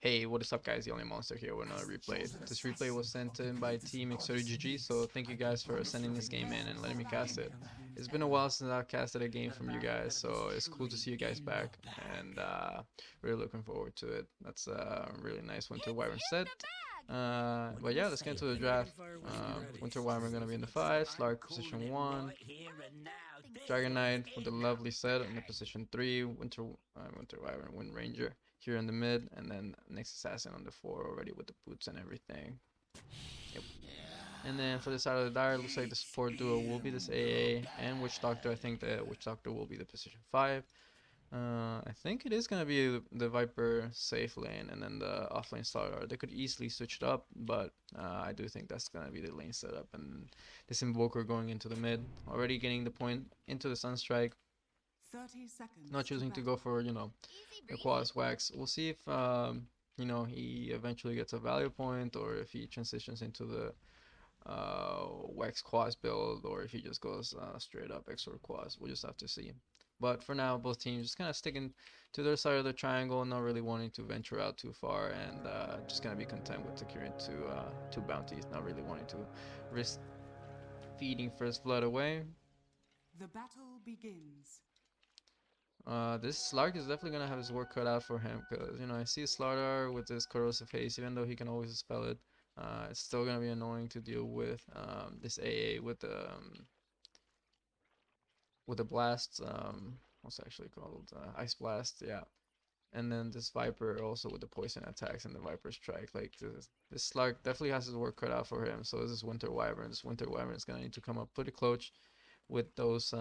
Hey, what is up guys, the only monster here with another replay. This replay was sent in by Team GG, so thank you guys for sending this game in and letting me cast it. It's been a while since I casted a game from you guys, so it's cool to see you guys back, and really looking forward to it. That's a really nice Winter Wyvern set. But yeah, let's get into the draft. Winter Wyvern gonna be in the 5, Slark position 1, Dragon Knight with the lovely set in the position 3, Winter Wyvern Wind Ranger here in the mid, and then next assassin on the 4 already with the boots and everything. Yep. And then for the side of the dire, looks like the support duo will be this AA and Witch Doctor. I think the Witch Doctor will be the position 5. I think it is gonna be the Viper safe lane and then the offlane starter. They could easily switch it up, but I do think that's gonna be the lane setup. And this Invoker going into the mid, already getting the point into the Sunstrike. 30 seconds. Not choosing to go for the Quas Wax. We'll see if he eventually gets a value point, or if he transitions into the Wax Quas build, or if he just goes straight up Exor Quas. We'll just have to see. But for now, both teams just kind of sticking to their side of the triangle, not really wanting to venture out too far, and just gonna be content with securing two bounties, not really wanting to risk feeding First Blood away. The battle begins. This Slark is definitely gonna have his work cut out for him, because I see Slardar with this corrosive haze, even though he can always spell it. It's still gonna be annoying to deal with this AA with the blast. What's it actually called? Ice blast, yeah. And then this Viper also with the poison attacks and the Viper strike. Like this Slark definitely has his work cut out for him. So this is Winter Wyvern. This Winter Wyvern is gonna need to come up pretty close with those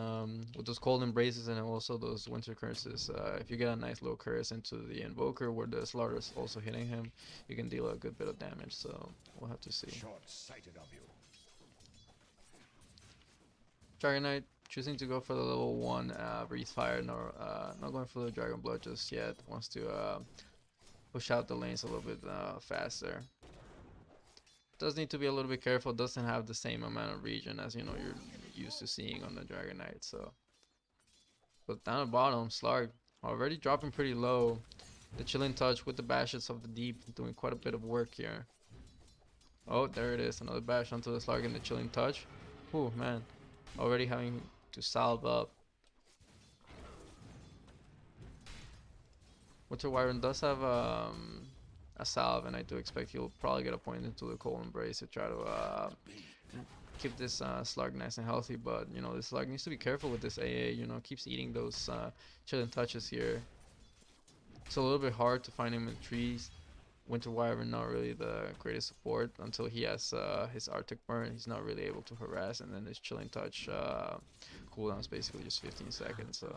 cold embraces and also those winter curses. If you get a nice little curse into the invoker where the slaughter is also hitting him, you can deal a good bit of damage. So we'll have to see. Short-sighted of you. Dragon Knight choosing to go for the level 1 breathe fire, nor not going for the Dragon Blood just yet. Wants to push out the lanes a little bit faster. Does need to be a little bit careful. Doesn't have the same amount of regen as you're used to seeing on the Dragon Knight. So, but down the bottom, Slark already dropping pretty low. The Chilling Touch with the bashes of the deep doing quite a bit of work here. Oh, there it is, another bash onto the Slark and the Chilling Touch. Ooh, man, already having to salve up. Winter Wyvern does have a salve, and I do expect he'll probably get a point into the Cold Embrace to try to keep this Slug nice and healthy. But this Slug needs to be careful with this AA. Keeps eating those Chilling Touches here. It's a little bit hard to find him in trees. Winter Wyvern not really the greatest support until he has his Arctic Burn. He's not really able to harass, and then his Chilling Touch cooldown is basically just 15 seconds. So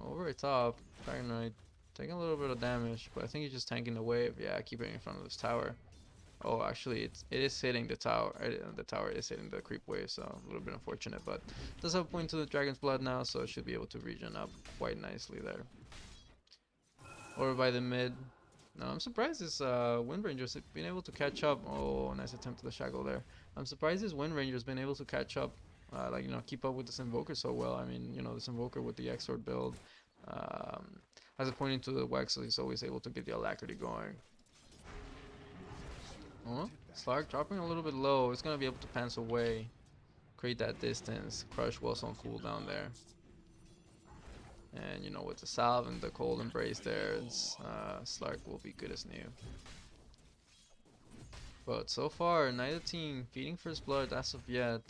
over the top, Dragon Knight taking a little bit of damage, but I think he's just tanking the wave. Yeah, keeping it in front of this tower. Oh, actually, it is hitting the tower. The tower is hitting the creep wave, so a little bit unfortunate. But does have a point to the Dragon's Blood now, so it should be able to regen up quite nicely there. Over by the mid. No, I'm surprised this Wind Ranger's been able to catch up. Oh, nice attempt to the shackle there. I'm surprised this Wind Ranger's been able to catch up. Keep up with this Invoker so well. I mean, this Invoker with the Exort build has a point into the Wax, so he's always able to get the Alacrity going. Oh, Slark dropping a little bit low. It's gonna be able to pants away, create that distance. Crush was on cooldown there. And with the salve and the cold embrace there, Slark will be good as new. But so far, neither team feeding First Blood as of yet.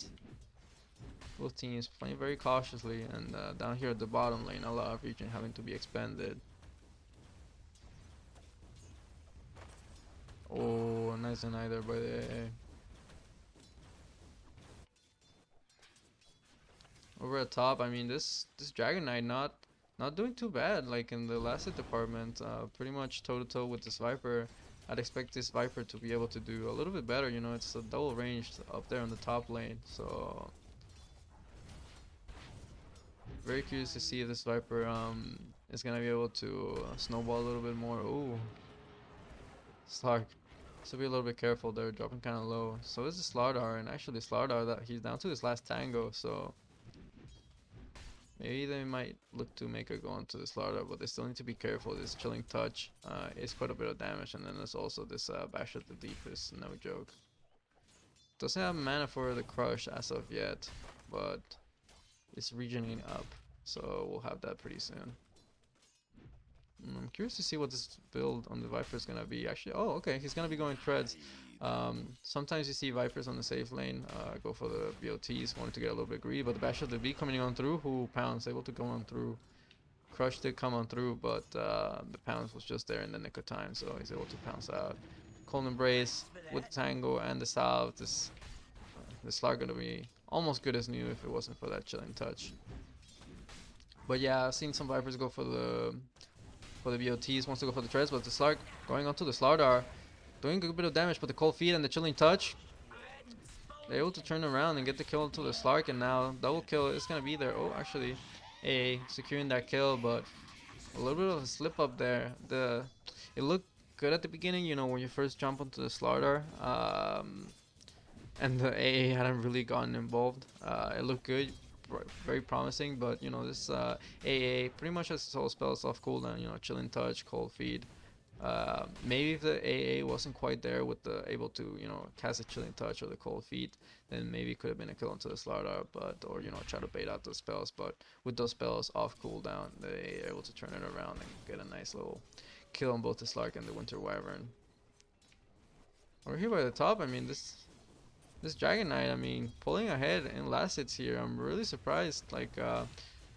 Both teams playing very cautiously, and down here at the bottom lane, a lot of regen having to be expended. Oh, nice deny there by the AA. Over at top, I mean this Dragon Knight not doing too bad. Like in the last hit department, pretty much toe to toe with this Viper. I'd expect this Viper to be able to do a little bit better. It's a double ranged up there on the top lane, so very curious to see if this Viper is gonna be able to snowball a little bit more. Ooh, Slark. So be a little bit careful there, dropping kind of low. So is the Slardar, and actually Slardar, that he's down to his last tango, so Maybe they might look to make a go onto the Slaughter, but they still need to be careful. This Chilling Touch is quite a bit of damage, and then there's also this Bash at the Deep is no joke. Doesn't have mana for the Crush as of yet, but it's regioning up, so we'll have that pretty soon. I'm curious to see what this build on the Viper is gonna be. Actually, oh, okay, he's gonna be going Treads. Sometimes you see Vipers on the safe lane go for the BOTs, wanting to get a little bit greedy, but the Bash of the B coming on through, who pounds, able to go on through. Crush did come on through, but the pounce was just there in the nick of time, so he's able to pounce out. Cold Embrace with the Tango and the Salve. This Slark gonna be almost good as new if it wasn't for that Chilling Touch. But yeah, I've seen some Vipers go for the BOTs, wants to go for the Treads, but the Slark going onto the Slardar, doing a good bit of damage, but the Cold Feet and the Chilling Touch, they're able to turn around and get the kill into the Slark, and now double kill is gonna be there. Oh, actually, securing that kill, but a little bit of a slip up there. It looked good at the beginning, you know, when you first jump onto the Slardar, and the AA hadn't really gotten involved. It looked good, very promising, but you know, this AA pretty much has its whole spells off cooldown, you know, Chilling Touch, Cold Feed. Maybe if the AA wasn't quite there with the able to, you know, cast a Chilling Touch or the Cold Feet, then maybe it could have been a kill into the Slardar, but, or, you know, try to bait out those spells. But with those spells off cooldown, they are able to turn it around and get a nice little kill on both the Slark and the Winter Wyvern. Over here by the top, I mean, this Dragon Knight, I mean, pulling ahead in last hits here, I'm really surprised. Like,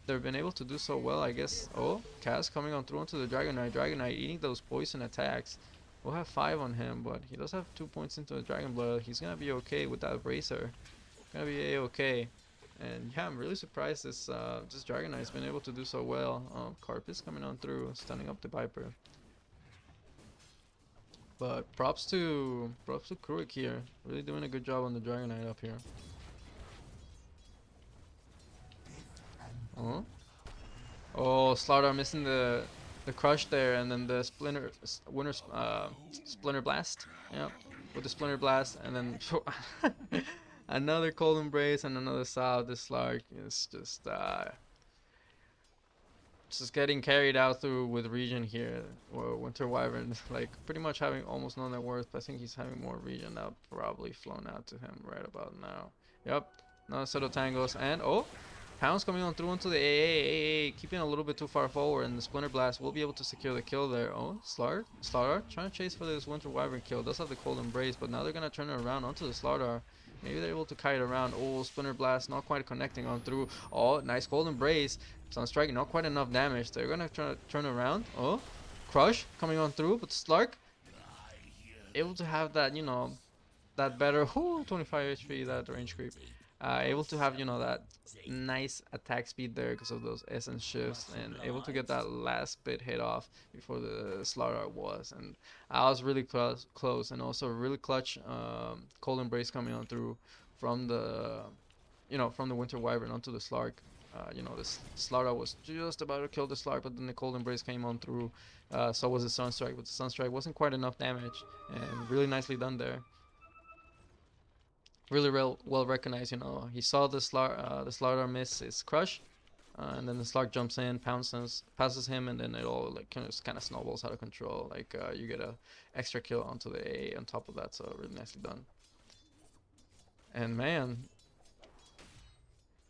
they've been able to do so well, I guess. Oh, Cass coming on through onto the Dragon Knight. Dragon Knight eating those poison attacks. We'll have 5 on him, but he does have 2 points into the Dragon Blood. He's gonna be okay with that Bracer. Gonna be a-okay. And yeah, I'm really surprised this Dragon Knight's been able to do so well. Carpus coming on through, stunning up the Viper. But props to Kruik here. Really doing a good job on the Dragon Knight up here. Oh, oh, Slardar missing the crush there, and then the Splinter Blast. Yep, with the Splinter Blast, and then another Cold Embrace and another Salve. This Slark is just getting carried out through with Regen here. Well, Winter Wyvern like pretty much having almost no net worth, but I think he's having more Regen that probably flown out to him right about now. Yep, another set of tangos, and oh, Pounds coming on through into the AA, keeping a little bit too far forward, and the Splinter Blast will be able to secure the kill there. Oh, Slardar trying to chase for this Winter Wyvern kill. Does have the Cold Embrace, but now they're gonna turn it around onto the Slardar. Maybe they're able to kite around. Oh, Splinter Blast not quite connecting on through. Oh, nice Cold Embrace. Sunstrike, not quite enough damage. They're gonna try to turn around. Oh, Crush coming on through, but Slark able to have that, you know, that better. Whoo, 25 HP, that range creep. Able to have, you know, that nice attack speed there because of those essence shifts, and able to get that last bit hit off before the Slardar was. And I was really close, and also really clutch Cold Embrace coming on through from the, you know, from the Winter Wyvern onto the Slark. You know, this Slardar was just about to kill the Slark, but then the Cold Embrace came on through. So was the Sunstrike, but the Sunstrike wasn't quite enough damage, and really nicely done there. Really well recognized, you know. He saw the Slardar miss his crush, and then the Slark jumps in, passes him, and then it all like kind of snowballs out of control. Like you get a extra kill onto the A on top of that, so really nicely done. And man,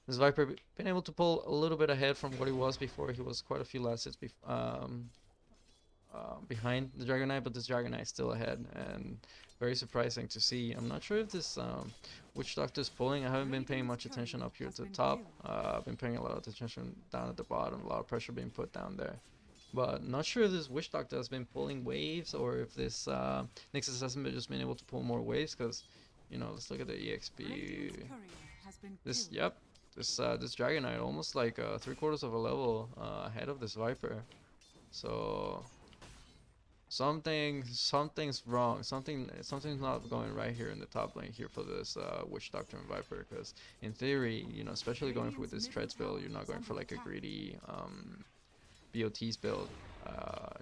this Viper been able to pull a little bit ahead from what he was before. He was quite a few last hits behind the Dragon Knight, but this Dragon Knight still ahead, and very surprising to see. I'm not sure if this Witch Doctor is pulling. I haven't been paying much attention up here to the top. I've been paying a lot of attention down at the bottom, a lot of pressure being put down there. But not sure if this Witch Doctor has been pulling waves, or if this Nixus hasn't just been able to pull more waves, because, you know, let's look at the EXP. This Dragon Knight almost like 3/4 of a level ahead of this Viper. So something's wrong. Something's not going right here in the top lane here for this Witch Doctor and Viper, because in theory, you know, especially going with this Treads build, you're not going for like a greedy BOTs build.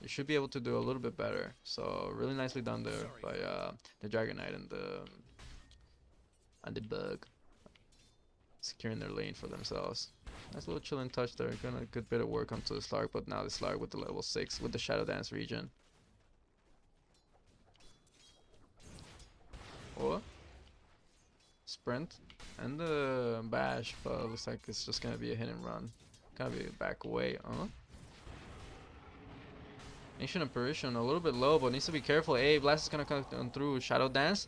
You should be able to do a little bit better. So really nicely done there by the Dragon Knight and the Bug. securing their lane for themselves. Nice little chilling touch there. Gonna a good bit of work onto the Slark, but now the Slark with the level 6 with the Shadow Dance region. Or sprint and the bash, but it looks like it's just gonna be a hit and run. Gonna be back away. Ancient Apparition a little bit low, but needs to be careful. Blast is gonna come through. Shadow Dance.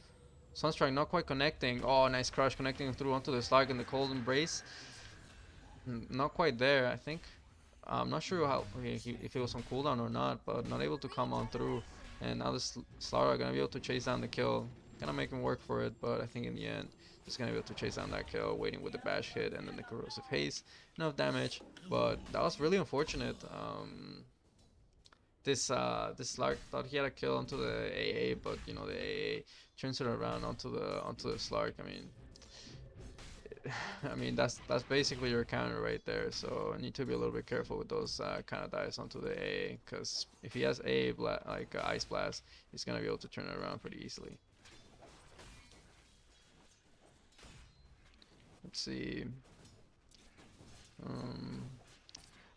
Sunstrike not quite connecting. Oh, nice crush connecting through onto the Slark in the Cold Embrace. Not quite there, I think. I'm not sure how if it was on cooldown or not, but not able to come on through. And now the Slark are gonna be able to chase down the kill. Gonna make him work for it, but I think in the end, just gonna be able to chase down that kill, waiting with the bash hit and then the corrosive haze. Enough damage, but that was really unfortunate. This Slark thought he had a kill onto the AA, but you know the AA turns it around onto the Slark. I mean that's basically your counter right there. So I need to be a little bit careful with those kind of dives onto the AA, because if he has AA like Ice Blast, he's gonna be able to turn it around pretty easily. Let's see.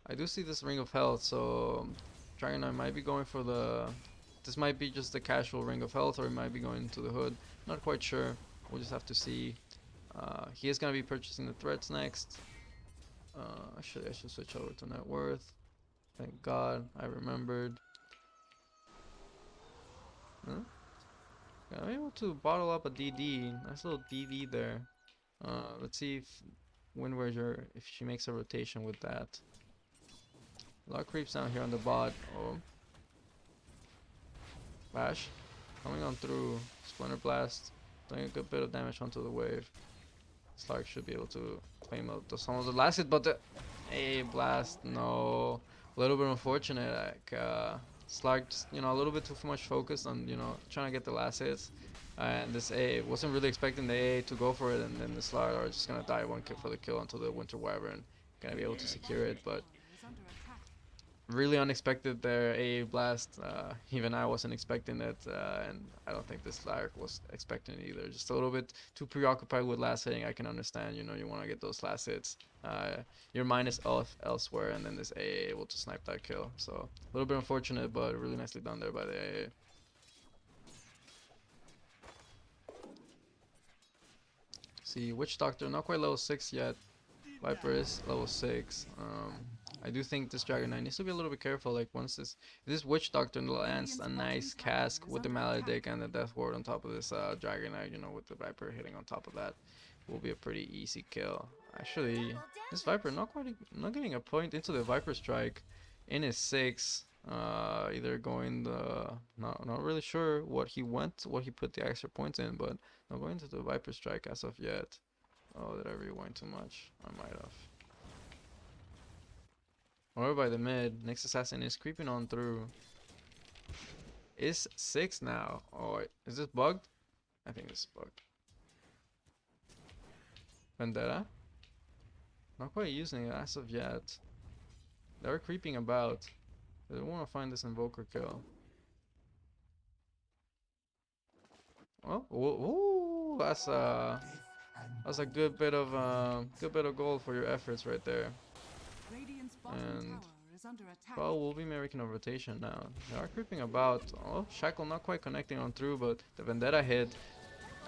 I do see this Ring of Health, so Dragonite might be going for the... This might be just the casual Ring of Health, or he might be going to the Hood. Not quite sure. We'll just have to see. He is going to be purchasing the threats next. Actually, I should switch over to Net Worth. Thank God, I remembered. I'm able to bottle up a DD. Nice little DD there. Let's see if Windwager, if she makes a rotation with that. A lot of creeps down here on the bot. Oh. Bash. Coming on through. Splinter Blast. Doing a good bit of damage onto the wave. Slark should be able to claim out some of the last hit, but the Blast, no. A little bit unfortunate. Like, Slark just, a little bit too much focused on, trying to get the last hits. And this wasn't really expecting the A to go for it, and then the Slark are just gonna die one kill for the kill onto the Winter Wyvern. Gonna be able to secure it, but really unexpected there. A Blast, even I wasn't expecting it, and I don't think this Slark was expecting it either. Just a little bit too preoccupied with last hitting. I can understand, you want to get those last hits. Your mind is elsewhere, and then this AA able to snipe that kill. So a little bit unfortunate, but really nicely done there by the AA. See, Witch Doctor not quite level 6 yet. Viper is level 6. I do think this Dragonite needs to be a little bit careful. Like once this Witch Doctor lands a nice cask with the Maledict and the Death Ward on top of this Dragonite, with the Viper hitting on top of that, will be a pretty easy kill. Actually, this Viper not getting a point into the Viper Strike in his 6. Either going not really sure what he put the extra points in, but not going to the Viper Strike as of yet. Oh, did I rewind too much? I might have. Over by the mid, next assassin is creeping on through. Is 6 now. Oh wait, is this bugged? I think this is bugged. Vendetta? Not quite using it as of yet. They're creeping about. They don't want to find this invoker kill. Oh, ooh, that's a good bit of gold for your efforts right there. And well, we'll be making a rotation now. They are creeping about. Oh, Shackle not quite connecting on through, but the Vendetta hit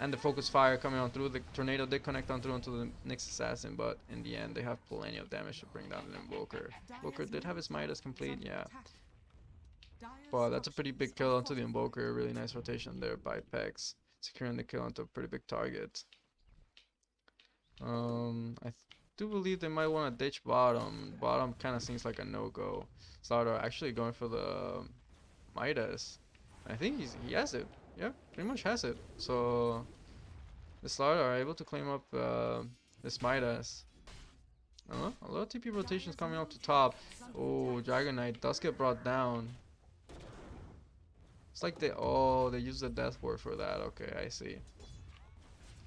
and the Focus Fire coming on through. The Tornado did connect on through onto the next assassin, but in the end they have plenty of damage to bring down the Invoker. Invoker did have his Midas complete, yeah. But that's a pretty big kill onto the Invoker. Really nice rotation there by Pex, securing the kill onto a pretty big target. I do believe they might want to ditch bottom. Bottom kind of seems like a no-go. Slaughter actually going for the Midas. I think he has it. Yeah, pretty much has it. So the Slaughter are able to claim up this Midas. A lot of TP rotations coming up to top. Oh, Dragonite does get brought down. It's like they use the Death Ward for that. Okay, I see.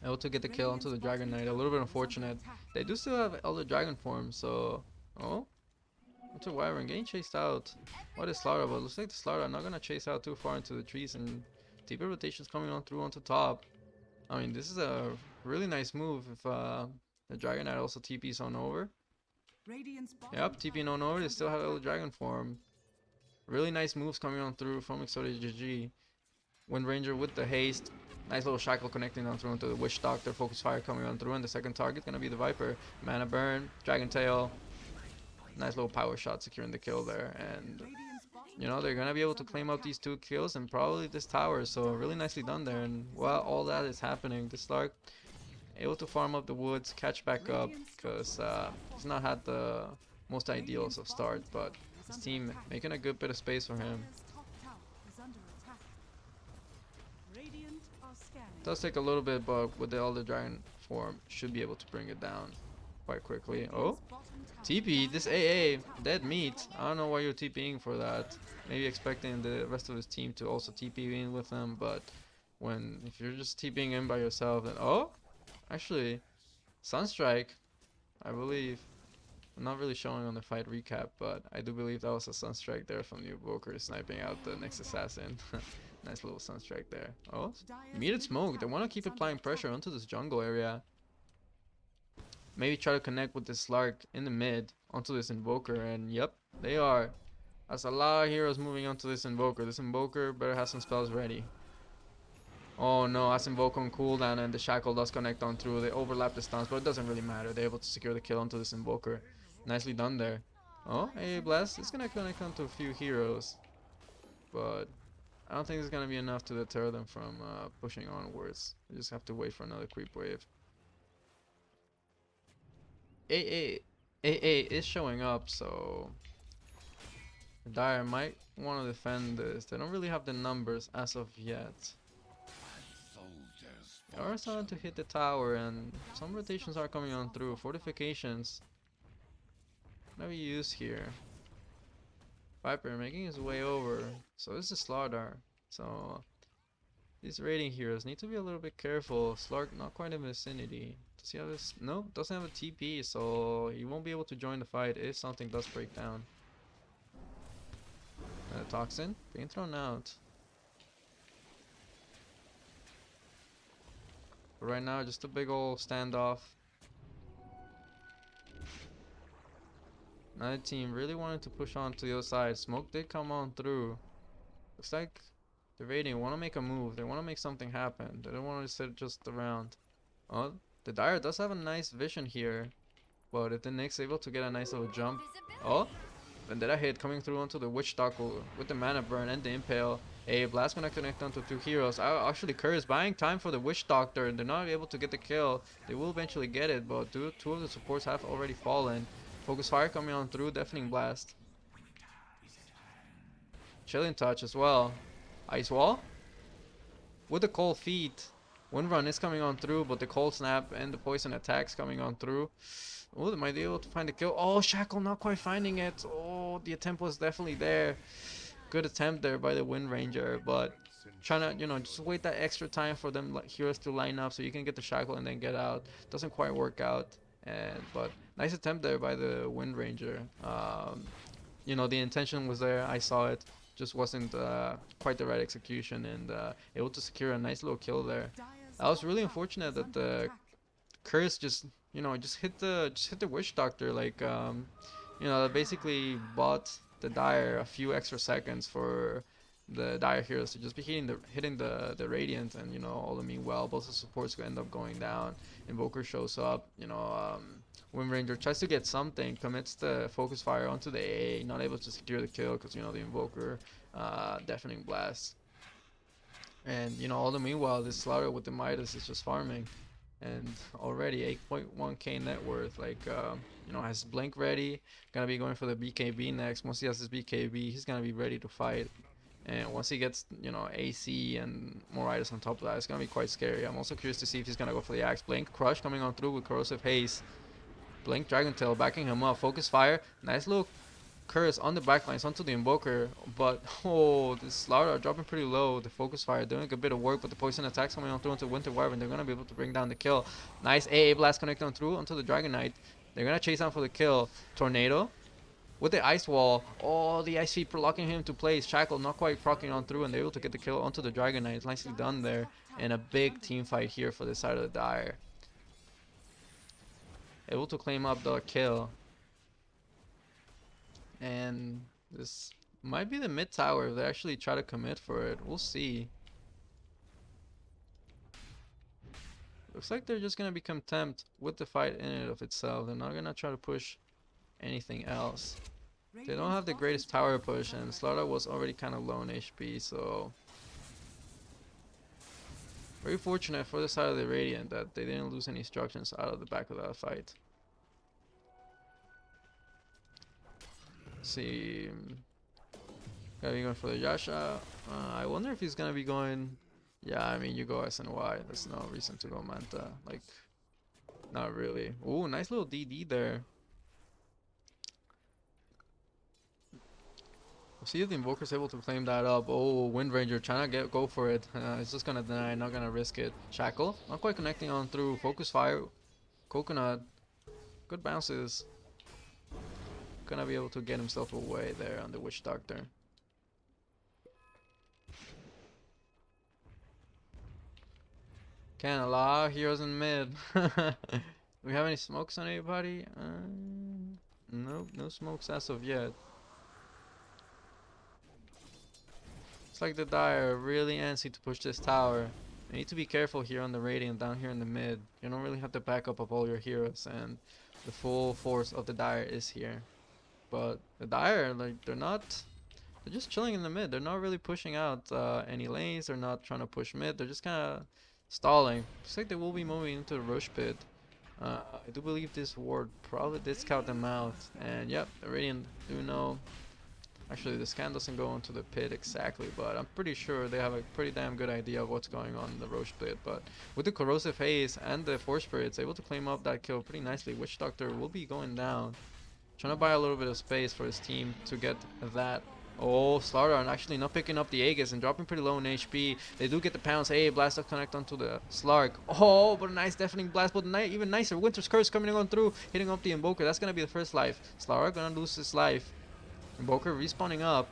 Able to get the kill onto the Dragonite. A little bit unfortunate. They do still have Elder Dragon form, so Winter Wyvern getting chased out. What is Slaughter? But looks like the Slaughter are not gonna chase out too far into the trees, and TP rotations coming on through onto top. I mean, this is a really nice move if The Dragon Knight also TP's on over. Radiant's bottom Yep, TPing on over. They still have a little dragon form. Really nice moves coming on through from Exotic GG. Wind Ranger with the haste. Nice little shackle connecting on through into the Witch Doctor. Focus Fire coming on through, and the second target gonna be the Viper. Mana Burn, Dragon Tail. Nice little power shot securing the kill there, and you know they're gonna be able to claim up these 2 kills and probably this tower. So really nicely done there. And while all that is happening, the Slark able to farm up the woods, catch back up, because he's not had the most ideals of start, but his team making a good bit of space for him. Does take a little bit, but with the Elder Dragon form, should be able to bring it down quite quickly. Oh, TP, this AA, dead meat. I don't know why you're TPing for that. Maybe expecting the rest of his team to also TP in with him, but if you're just TPing in by yourself, then oh, actually, Sunstrike, I believe. I'm not really showing on the fight recap, but I do believe that was a Sunstrike there from the Evoker sniping out the next assassin. Nice little Sunstrike there. Oh, muted smoke. They want to keep applying pressure onto this jungle area. Maybe try to connect with this Slark in the mid onto this Invoker, and yep, they are. That's a lot of heroes moving onto this Invoker. This Invoker better have some spells ready. Oh no, that's Invoker on cooldown, and the Shackle does connect on through. They overlap the stuns, but it doesn't really matter. They're able to secure the kill onto this Invoker. Nicely done there. Oh, AA Blast. It's gonna connect onto a few heroes, but I don't think it's gonna be enough to deter them from pushing onwards. They just have to wait for another creep wave. AA is showing up, so Dire might want to defend this. They don't really have the numbers as of yet. They are starting to hit the tower, and some rotations are coming on through. Fortifications gonna be used here. Viper making his way over. So this is Slardar. So these raiding heroes need to be a little bit careful. Slark not quite in vicinity. Does he have this? No, doesn't have a TP, so he won't be able to join the fight if something does break down. Toxin being thrown out. But right now, just a big old standoff. Another team really wanted to push on to the other side. Smoke did come on through. Looks like the raiding want to make a move. They want to make something happen. They don't want to sit just around. Oh, the Dire does have a nice vision here. But if the Nyx able to get a nice little jump. Oh, Vendetta hit coming through onto the Witch Doctor with the Mana Burn and the Impale. A Blast gonna connect onto 2 heroes. Actually, Kerr is buying time for the Witch Doctor. They're not able to get the kill. They will eventually get it, but 2 of the supports have already fallen. Focus Fire coming on through, Deafening Blast. Chilling Touch as well. Ice Wall with the Cold Feet. Wind Run is coming on through, but the Cold Snap and the Poison Attacks coming on through. Oh, they might be able to find the kill. Oh, Shackle not quite finding it. Oh, the attempt was definitely there. Good attempt there by the Wind Ranger, but trying to, just wait that extra time for them heroes to line up so you can get the Shackle and then get out. Doesn't quite work out. But nice attempt there by the Wind Ranger. The intention was there. I saw it. Just wasn't quite the right execution, and able to secure a nice little kill there. That was really unfortunate that the Curse just hit the Witch Doctor. Like basically bought the Dire a few extra seconds for the Dire heroes to just be hitting the Radiant, and all the meanwhile both the supports end up going down. Invoker shows up. Wind Ranger tries to get something, commits the Focus Fire onto the AA, not able to secure the kill because the Invoker Deafening Blast. And all the meanwhile, this Slaughter with the Midas is just farming, and already 8.1k net worth. Like has Blink ready, gonna be going for the BKB next. Once he has his BKB, he's gonna be ready to fight. And once he gets, AC and more items on top of that, it's gonna be quite scary. I'm also curious to see if he's gonna go for the Axe. Blink Crush coming on through with Corrosive Haze. Blink Dragon Tail backing him up. Focus Fire. Nice little Curse on the backlines onto the Invoker. But, this Slaughter dropping pretty low. The Focus Fire doing a bit of work, but the Poison Attacks coming on through into Winter Wyvern. They're going to be able to bring down the kill. Nice AA Blast connecting on through onto the Dragon Knight. They're going to chase down for the kill. Tornado with the Ice Wall. Oh, the Ice Feet locking him to place. Shackle not quite proccing on through, and they're able to get the kill onto the Dragon Knight. Nicely done there. And a big team fight here for this side of the Dire. able to claim up the kill. And this might be the mid tower if they actually try to commit for it. We'll see. Looks like they're just gonna be content with the fight in and of itself. They're not gonna try to push anything else. They don't have the greatest tower push, and Slaughter was already kind of low in HP, so very fortunate for the side of the Radiant that they didn't lose any instructions out of the back of that fight. Let's see, gonna be going for the Yasha. I wonder if he's gonna be going. Yeah, I mean, you go SNY. There's no reason to go Manta. Like, not really. Ooh, nice little DD there. We'll see if the Invoker's able to claim that up. Oh, Wind Ranger trying to go for it. It's just gonna deny, not gonna risk it. Shackle, not quite connecting on through. Focus Fire, Coconut, good bounces. Gonna be able to get himself away there on the Witch Doctor. Can't allow heroes in mid. Do we have any smokes on anybody? Nope, no smokes as of yet. It's like the Dire really antsy to push this tower. You need to be careful here on the Radiant down here in the mid. You don't really have the backup of all your heroes, and the full force of the Dire is here. But the Dire, like, they're just chilling in the mid. They're not really pushing out any lanes. They're not trying to push mid. They're just kind of stalling. Looks like they will be moving into the Rush Pit. I do believe this ward probably did scout them out. And yep, the Radiant do know. Actually, the scan doesn't go into the pit exactly, but I'm pretty sure they have a pretty damn good idea of what's going on in the Roche pit. But with the Corrosive Haze and the Force Spirits, able to claim up that kill pretty nicely. Witch Doctor will be going down. Trying to buy a little bit of space for his team to get that. Oh, Slaughter actually not picking up the Aegis and dropping pretty low in HP. They do get the pounce. Hey, blast up connect onto the Slark. Oh, but a nice deafening blast. But even nicer, Winter's Curse coming on through, hitting up the Invoker. That's gonna be the first life. Slaughter gonna lose his life. Invoker respawning up.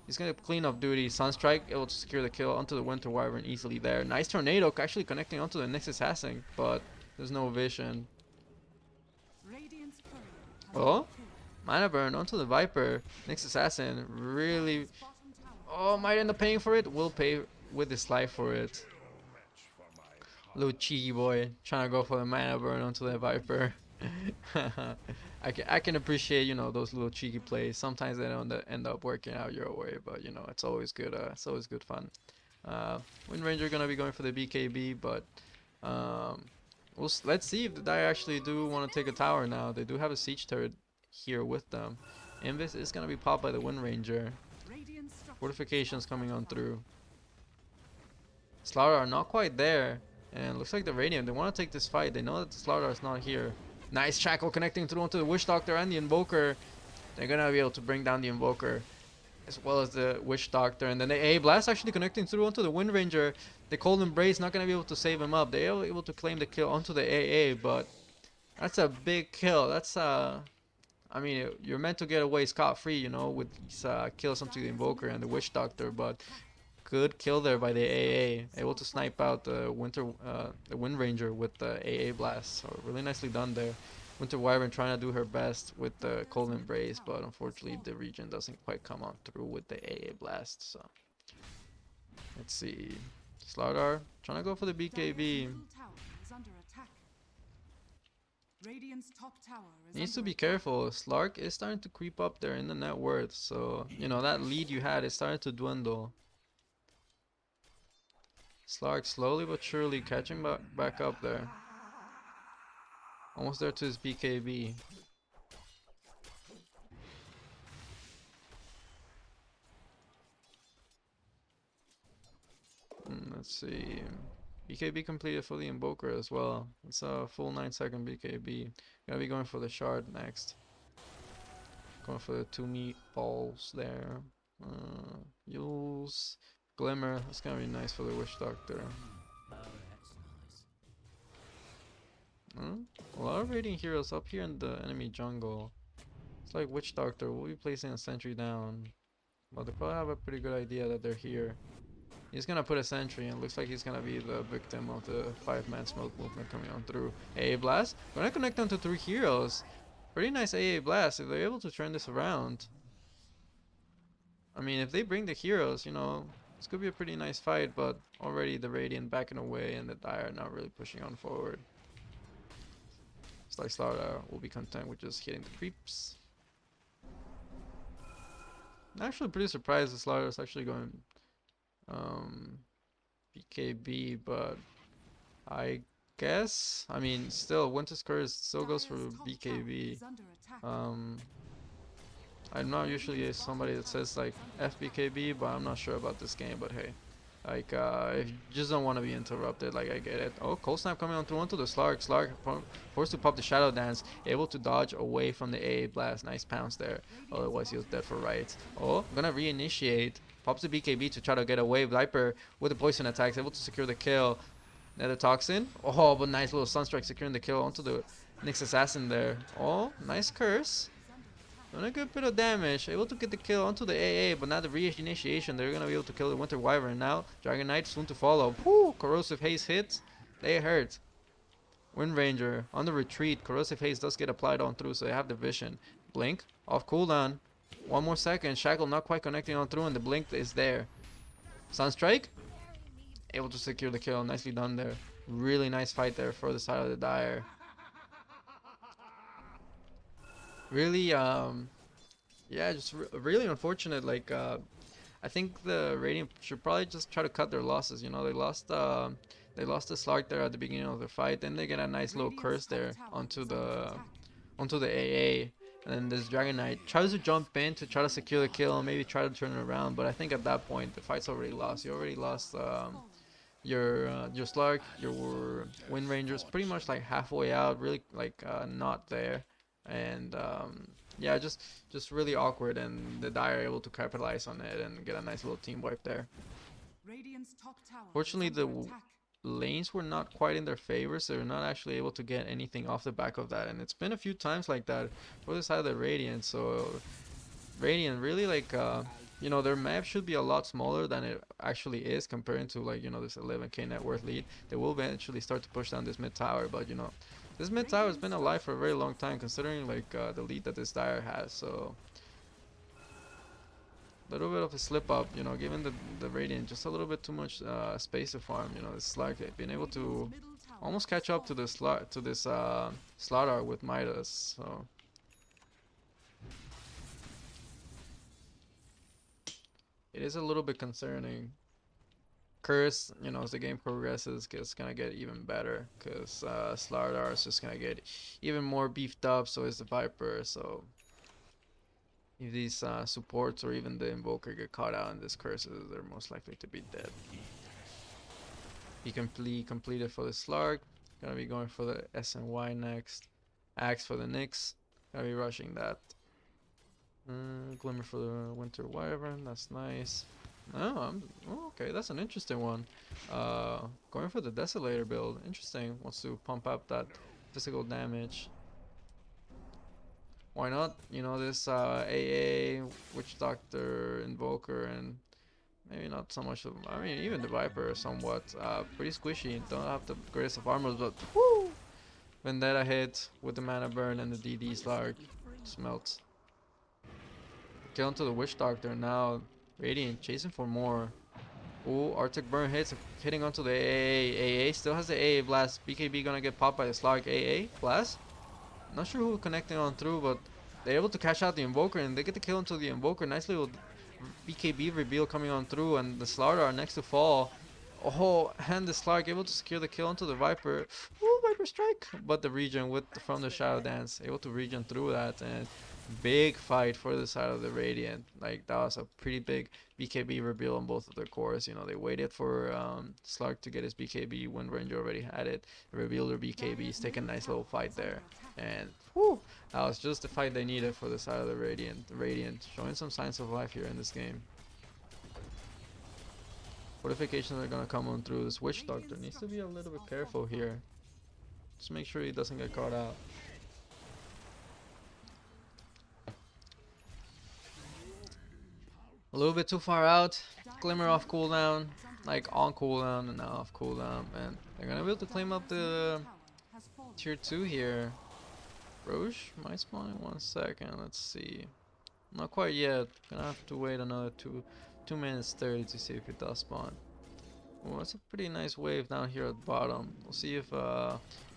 He's gonna clean up duty. Sunstrike able to secure the kill onto the Winter Wyvern easily there. Nice tornado actually connecting onto the next assassin, but there's no vision. Oh, mana burn onto the Viper. Next assassin really. Oh, might end up paying for it. Will pay with his life for it. Little cheeky boy trying to go for the mana burn onto the Viper. I can appreciate, you know, those little cheeky plays. Sometimes they don't end up working out your way, but you know, it's always good. It's always good fun. Wind Ranger gonna be going for the BKB, but let's see if the Dire actually do want to take a tower now. They do have a siege turret here with them. Invis is gonna be popped by the Wind Ranger. Fortifications coming on through. Slaughter are not quite there, and looks like the Radiant, they want to take this fight. They know that the Slaughter is not here. Nice Shackle connecting through onto the Witch Doctor and the Invoker. They're gonna be able to bring down the Invoker as well as the Witch Doctor, and then the A Blast actually connecting through onto the Wind Ranger. The Cold Embrace not gonna be able to save him up. They are able to claim the kill onto the AA, but that's a big kill. That's I mean, you're meant to get away scot-free, you know, with these kills onto the Invoker and the Witch Doctor, but good kill there by the AA, able to snipe out the Wind Ranger with the AA Blast. So really nicely done there. Winter Wyvern trying to do her best with the Cold Embrace, but unfortunately the region doesn't quite come on through with the AA Blast. So let's see, Slardar trying to go for the BKB. Needs to be careful. Slark is starting to creep up there in the net worth, so you know that lead you had is starting to dwindle. Slark slowly but surely catching back up there. Almost there to his BKB. Let's see. BKB completed for the Invoker as well. It's a full 9-second BKB. Gonna be going for the Shard next. Going for the 2 meatballs there. Yules. Glimmer. That's gonna be nice for the Witch Doctor. A lot of raiding heroes up here in the enemy jungle. It's like Witch Doctor will be placing a sentry down. But they probably have a pretty good idea that they're here. He's gonna put a sentry, and looks like he's gonna be the victim of the 5-man smoke movement coming on through. AA Blast. Gonna connect onto 3 heroes. Pretty nice AA Blast if they're able to turn this around. I mean, if they bring the heroes, you know, this could be a pretty nice fight, but already the Radiant backing away and the Dire not really pushing on forward. It's like Slaughter will be content with just hitting the creeps. I'm actually pretty surprised that Slaughter is actually going BKB, but I guess, I mean, still, Winter's Curse still goes for BKB. I'm not usually somebody that says like FBKB, but I'm not sure about this game. But hey, like if you just don't want to be interrupted, like I get it. Oh, Cold Snap coming on through onto the Slark. Slark forced to pop the Shadow Dance, able to dodge away from the AA Blast. Nice pounce there. Otherwise he was dead for right. Oh, gonna reinitiate. Pops the BKB to try to get away. Viper with the poison attacks, able to secure the kill. Nether Toxin. Oh, but nice little Sunstrike securing the kill onto the Nyx Assassin there. Oh, nice curse. Doing a good bit of damage. Able to get the kill onto the AA, but not the reinitiation. They're gonna be able to kill the Winter Wyvern now. Dragon Knight soon to follow. Whoo! Corrosive Haze hits. They hurt. Wind Ranger on the retreat. Corrosive Haze does get applied on through, so they have the vision. Blink off cooldown. 1 more second. Shackle not quite connecting on through, and the blink is there. Sunstrike able to secure the kill. Nicely done there. Really nice fight there for the side of the Dire. Really, yeah, just really unfortunate. Like, I think the Radiant should probably just try to cut their losses. You know, they lost the Slark there at the beginning of the fight. Then they get a nice little curse there onto the AA. And then this Dragon Knight tries to jump in to try to secure the kill and maybe try to turn it around. But I think at that point the fight's already lost. You already lost your Slark, your Wind Ranger's pretty much like halfway out, really like not there. And yeah, just really awkward, and the Dire able to capitalize on it and get a nice little team wipe there. Fortunately, the lanes were not quite in their favor, so they're not actually able to get anything off the back of that, and it's been a few times like that for the side of the Radiant. So Radiant really, like, you know, their map should be a lot smaller than it actually is comparing to, like, you know, this 11k net worth lead. They will eventually start to push down this mid tower, but you know, this mid tower has been alive for a very long time, considering like the lead that this Dire has. So a little bit of a slip up, you know, giving the Radiant just a little bit too much space to farm. You know, it's like they've been able to almost catch up to this Slaughter with Midas. So it is a little bit concerning. Curse, you know, as the game progresses, it's gonna get even better, because Slardar is just gonna get even more beefed up, so is the Viper. So if these supports or even the Invoker get caught out in this curses, they're most likely to be dead. He completed for the Slark. Gonna be going for the SNY next. Axe for the Nyx. Gonna be rushing that. Glimmer for the Winter Wyvern, that's nice. Oh, okay, that's an interesting one. Going for the Desolator build, interesting. Wants to pump up that physical damage. Why not? You know, this AA, Witch Doctor, Invoker, and maybe not so much of, I mean, even the Viper somewhat. Pretty squishy, don't have the greatest of armors, but whoo! Vendetta hit with the Mana Burn and the DD Slark. Smelts. Kill into the Witch Doctor now. Radiant chasing for more. Ooh, Arctic Burn hits, hitting onto the AA. AA still has the AA Blast. BKB gonna get popped by the Slark. AA Blast. Not sure who connecting on through, but they're able to cash out the Invoker, and they get the kill into the Invoker. Nice little BKB reveal coming on through, and the Slaughter are next to fall. Oh, and the Slark able to secure the kill onto the Viper. Ooh, Viper strike! But the regen from the Shadow Dance, able to regen through that, and big fight for the side of the Radiant. Like, that was a pretty big BKB reveal on both of their cores. You know, they waited for Slark to get his BKB when Ranger already had it. They revealed their BKBs, taking a nice little fight there. And whew, that was just the fight they needed for the side of the Radiant. The Radiant showing some signs of life here in this game. Fortifications are gonna come on through. This Witch Doctor needs to be a little bit careful here. Just make sure he doesn't get caught out. A little bit too far out. Glimmer off cooldown. like on cooldown and off cooldown, and they're gonna be able to claim up the tier 2 here. Roche might spawn in 1 second. Let's see. Not quite yet. Gonna have to wait another 2 minutes 30 to see if it does spawn. Well, that's a pretty nice wave down here at the bottom. We'll see if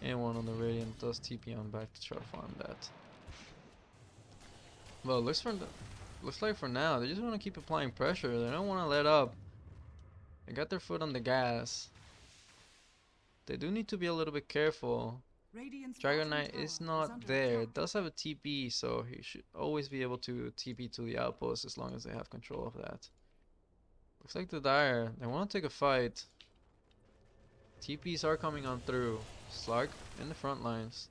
anyone on the Radiant does TP on back to try to farm that. Well, looks like for now they just want to keep applying pressure. They don't want to let up. They got their foot on the gas. They do need to be a little bit careful. Dragon Knight is not there. It does have a TP, so he should always be able to TP to the outpost as long as they have control of that. Looks like the Dire, they want to take a fight. TPs are coming on through. Slark in the front lines.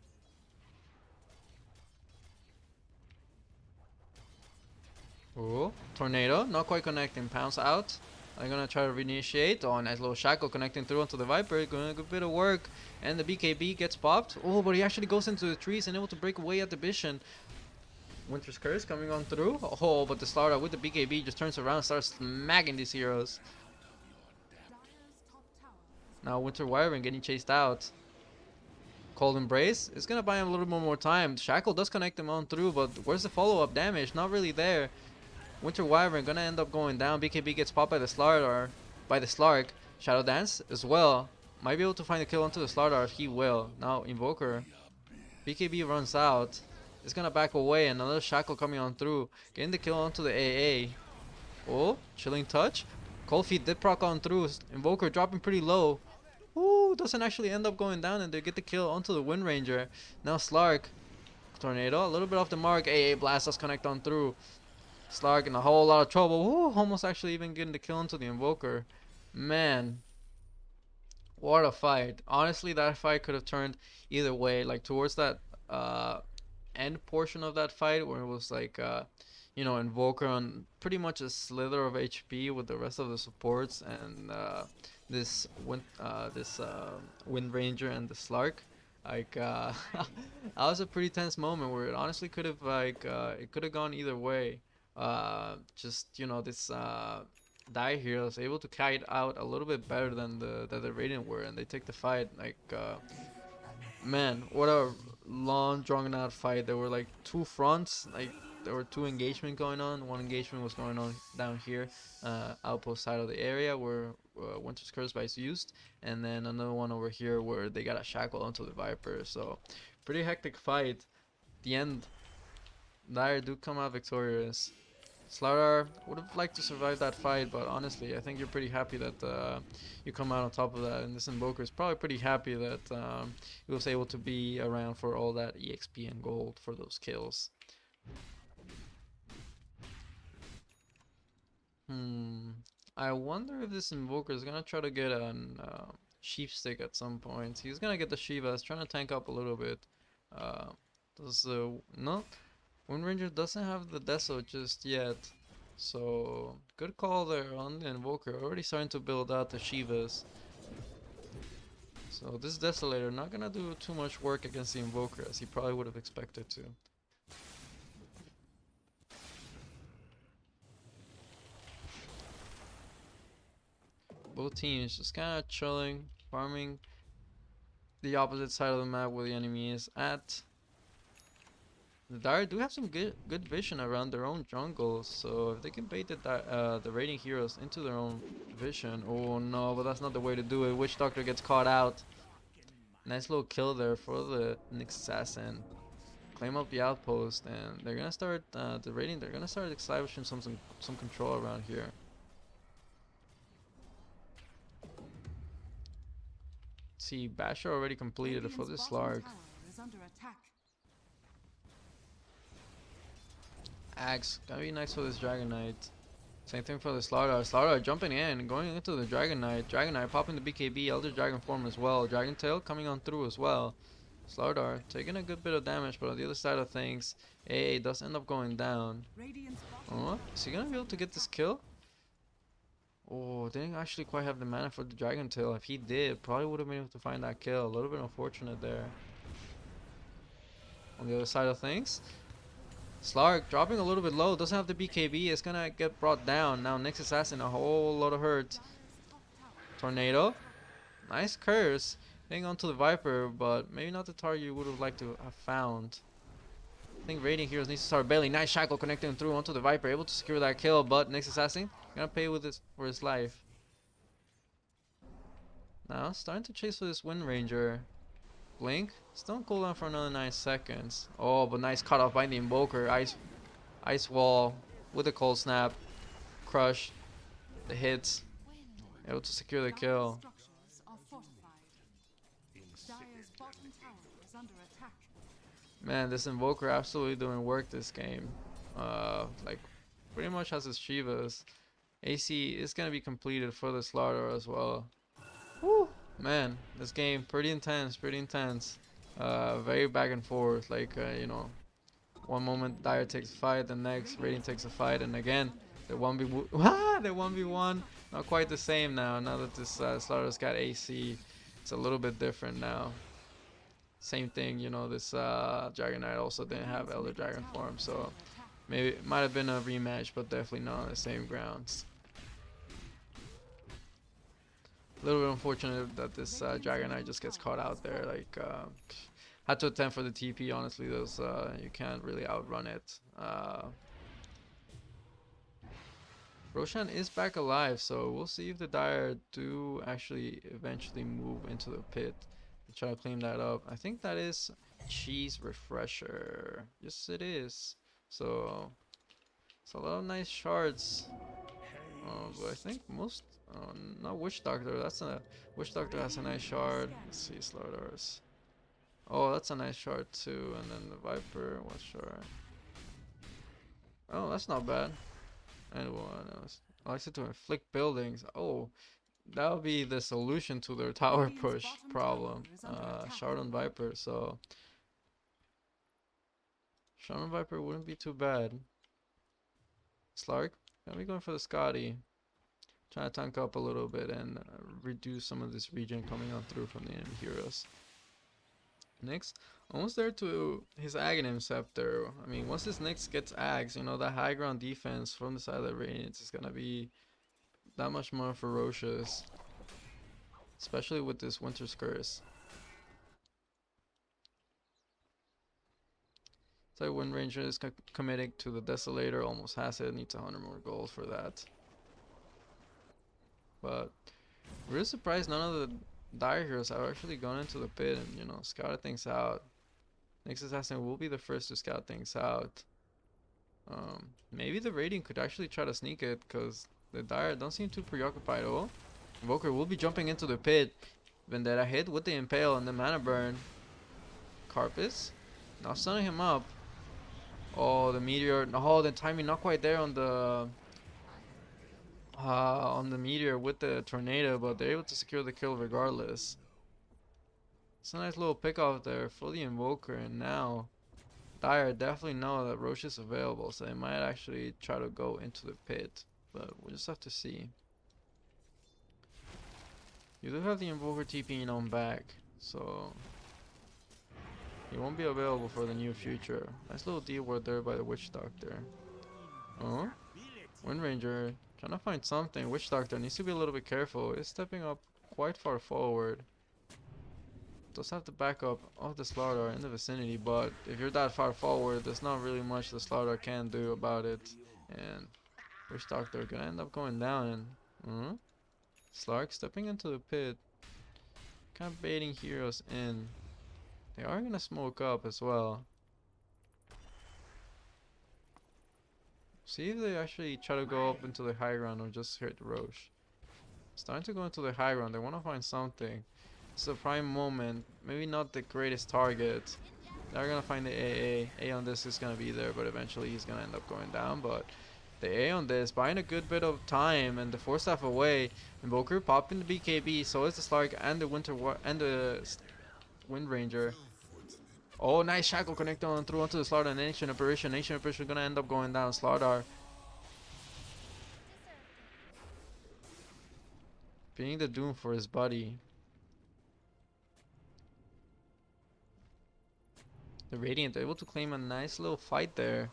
Oh, Tornado, not quite connecting. Pounce out. I'm gonna try to reinitiate. Oh, nice little shackle connecting through onto the Viper. Doing a good bit of work. And the BKB gets popped. Oh, but he actually goes into the trees and able to break away at the Vision. Winter's Curse coming on through. Oh, but the Slardar with the BKB just turns around and starts smacking these heroes. Now Winter Wyvern getting chased out. Cold Embrace is gonna buy him a little bit more time. Shackle does connect him on through, but where's the follow-up damage? Not really there. Winter Wyvern gonna end up going down. BKB gets popped by the Slardar, by the Slark. Shadow Dance as well. Might be able to find a kill onto the Slardar if he will. Now Invoker. BKB runs out. It's gonna back away. Another Shackle coming on through. Getting the kill onto the AA. Oh, Chilling Touch. Cold Feet did proc on through. Invoker dropping pretty low. Ooh, doesn't actually end up going down, and they get the kill onto the Wind Ranger. Now Slark. Tornado, a little bit off the mark. AA Blast does connect on through. Slark in a whole lot of trouble. Ooh, almost actually even getting the kill into the Invoker. Man, what a fight. Honestly, that fight could have turned either way. Like towards that end portion of that fight where it was like, you know, Invoker on pretty much a slither of HP with the rest of the supports, and this Wind Ranger and the Slark. Like that was a pretty tense moment where it honestly could have it could have gone either way. Just, you know, this Die heroes able to kite out a little bit better than the Radiant were, and they take the fight. Like man, what a long drawn out fight. There were like two fronts, like there were two engagement going on. One engagement was going on down here, outpost side of the area where Winter's Curse is used, and then another one over here where they got a shackle onto the Viper. So pretty hectic fight. The end, Dire do come out victorious. Slardar would have liked to survive that fight, but honestly, I think you're pretty happy that you come out on top of that. And this Invoker is probably pretty happy that he was able to be around for all that EXP and gold for those kills. I wonder if this Invoker is gonna try to get a Sheep Stick at some point. He's gonna get the Shivas, trying to tank up a little bit. No? Wind Ranger doesn't have the Deso just yet, so good call there on the Invoker. Already starting to build out the Shivas. So this Desolator not gonna do too much work against the Invoker as he probably would have expected to. Both teams just kind of chilling, farming the opposite side of the map where the enemy is at. The Dire do have some good vision around their own jungles, so if they can bait the Radiant heroes into their own vision. Oh no, but that's not the way to do it. Witch Doctor gets caught out. Nice little kill there for the Nyx Assassin. Claim up the outpost, and they're gonna start the Radiant. They're gonna start establishing some control around here. See, Basher already completed it for this Slark. Axe, gonna be nice for this Dragon Knight. Same thing for the Slardar. Slardar jumping in, going into the Dragon Knight. Dragon Knight popping the BKB, Elder Dragon form as well. Dragon Tail coming on through as well. Slardar taking a good bit of damage, but on the other side of things, AA does end up going down. Oh, is he gonna be able to get this kill? Oh, didn't actually quite have the mana for the Dragon Tail. If he did, probably would have been able to find that kill. A little bit unfortunate there. On the other side of things, Slark dropping a little bit low, doesn't have the BKB, it's gonna get brought down. Now Nyx Assassin, a whole lot of hurt. Tornado. Nice curse. Hang on to the Viper, but maybe not the target you would have liked to have found. I think Radiant Heroes needs to start bailing. Nice shackle connecting through onto the Viper, able to secure that kill, but next assassin gonna pay with this for his life. Now starting to chase for this Wind Ranger. Blink. Still on cooldown for another 9 seconds. Oh, but nice cut off by the Invoker. Ice wall with a cold snap. Crush. The hits. Able to secure the kill. Structures are fortified. Dire's bottom tower is under attack. Man, this Invoker absolutely doing work this game. Like pretty much has his Shivas. AC is gonna be completed for the Slaughter as well. Woo! Man, this game pretty intense, pretty intense. Very back and forth. Like you know, one moment Dire takes a fight, the next Radiant takes a fight, and again the 1v1. Not quite the same now. Now that this Slaughter's got AC, it's a little bit different now. Same thing, you know. This Dragon Knight also didn't have Elder Dragon form, so maybe it might have been a rematch, but definitely not on the same grounds. A little bit unfortunate that this Dragon Knight just gets caught out there. Like, had to attempt for the TP. Honestly, those you can't really outrun it. Roshan is back alive, so we'll see if the Dire do actually eventually move into the pit and try to clean that up. I think that is Cheese Refresher. Yes, it is. So it's a lot of nice shards. But I think most, not Witch Doctor. That's a Witch Doctor has a nice shard. Let's see, Slaughters. Oh, that's a nice shard too. And then the Viper, what shard? Oh, that's not bad. And one else. I like to inflict buildings. Oh, that would be the solution to their tower push problem. Shard on Viper. So Shard on Viper wouldn't be too bad. Slark, gonna be going for the Scotty. Trying to tank up a little bit and reduce some of this regen coming on through from the enemy heroes. Next, almost there to his Aghanim Scepter. I mean, once this next gets Ags, you know, that high ground defense from the side of the Radiance is gonna be that much more ferocious. Especially with this Winter's Curse. So Wind Ranger is committing to the Desolator, almost has it, needs 100 more gold for that. But really surprised none of the Dire heroes have actually gone into the pit and, you know, scouted things out. Next assassin will be the first to scout things out. Maybe the Radiant could actually try to sneak it, because the Dire don't seem too preoccupied. Oh, Invoker will be jumping into the pit. Vendetta hit with the Impale and the Mana Burn. Carpus now stunning him up. Oh, the Meteor. Oh, the timing not quite there on the Meteor with the Tornado, but they're able to secure the kill regardless. It's a nice little pick off there for the Invoker, and now Dire definitely know that Roche is available, so they might actually try to go into the pit, but we'll just have to see. You do have the Invoker TPing on back, so he won't be available for the near future. Nice little deal word there by the Witch Doctor. Oh, Wind Ranger trying to find something. Witch Doctor needs to be a little bit careful. It's stepping up quite far forward. Does have the backup of the Slaughter in the vicinity, but if you're that far forward, there's not really much the Slaughter can do about it. And Witch Doctor gonna end up going down. And Slark stepping into the pit, kind of baiting heroes in. They are gonna smoke up as well. See if they actually try to go up into the high ground or just hit Roche. Starting to go into the high ground, they want to find something. It's a prime moment, maybe not the greatest target. They're gonna find the AA. A on this is gonna be there, but eventually he's gonna end up going down. But the A on this, buying a good bit of time, and the 4-staff away. Invoker popping the BKB, so is the Slark and the Wind Ranger. Oh, nice shackle connecting on through onto the Slaughter and Ancient Apparition. Ancient Apparition gonna end up going down. Slaughter being the doom for his buddy. The Radiant able to claim a nice little fight there.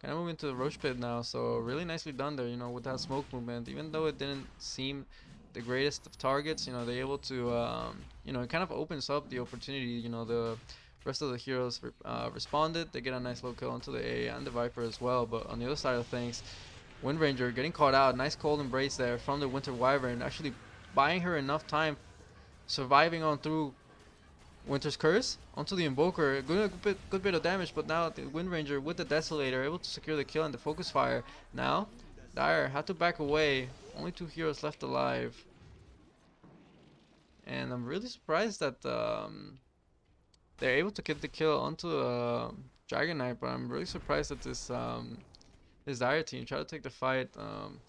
kind of moving to the Roche pit now. So really nicely done there, you know, with that smoke movement. Even though it didn't seem the greatest of targets, you know, they're able to, you know, it kind of opens up the opportunity. You know, the rest of the heroes responded. They get a nice low kill onto the A and the Viper as well. But on the other side of things, Wind Ranger getting caught out. Nice cold embrace there from the Winter Wyvern, actually buying her enough time, surviving on through Winter's Curse onto the Invoker, doing a good bit of damage, but now the Wind Ranger with the Desolator able to secure the kill and the Focus Fire. Now, Dire had to back away. Only 2 heroes left alive. And I'm really surprised that they're able to get the kill onto the Dragon Knight, but I'm really surprised that this Dire team try to take the fight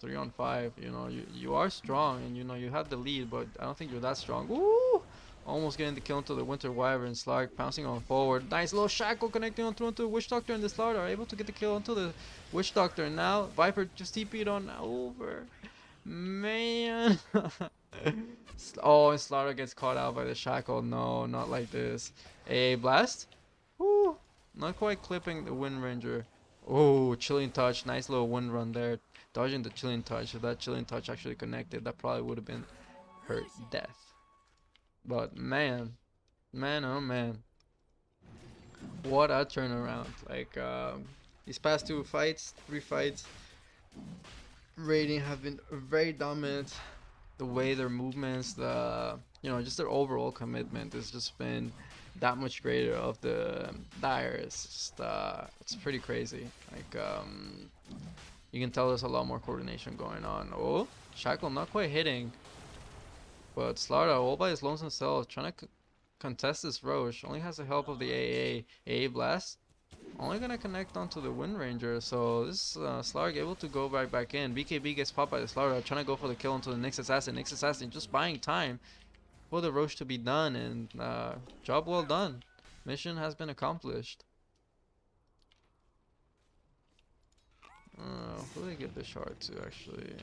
3 on 5. You know, you are strong and you know you have the lead, but I don't think you're that strong. Woo! Almost getting the kill into the Winter Wyvern. Slark pouncing on forward. Nice little shackle connecting on through into the Witch Doctor, and the Slark are able to get the kill onto the Witch Doctor. And now Viper just TP'd on over. Man. Oh, and Slaughter gets caught out by the shackle. No, not like this. A blast. Woo. Not quite clipping the Wind Ranger. Oh, chilling touch. Nice little wind run there. Dodging the chilling touch. If that chilling touch actually connected, that probably would have been her death. But man, oh man, what a turnaround! Like these past 3 fights, Rating have been very dominant. The way their movements, you know, just their overall commitment has just been that much greater of the Dire. It's just, it's pretty crazy. Like you can tell there's a lot more coordination going on. Oh, Shackle not quite hitting. But Slarda all by his lonesome self trying to contest this Roche. Only has the help of the AA. AA Blast. Only gonna connect onto the Wind Ranger. So this Slarg able to go back in. BKB gets popped by the Slarda. Trying to go for the kill onto the Nyx Assassin. Nyx Assassin just buying time for the Roche to be done. And job well done. Mission has been accomplished. Who do they give the shard to actually?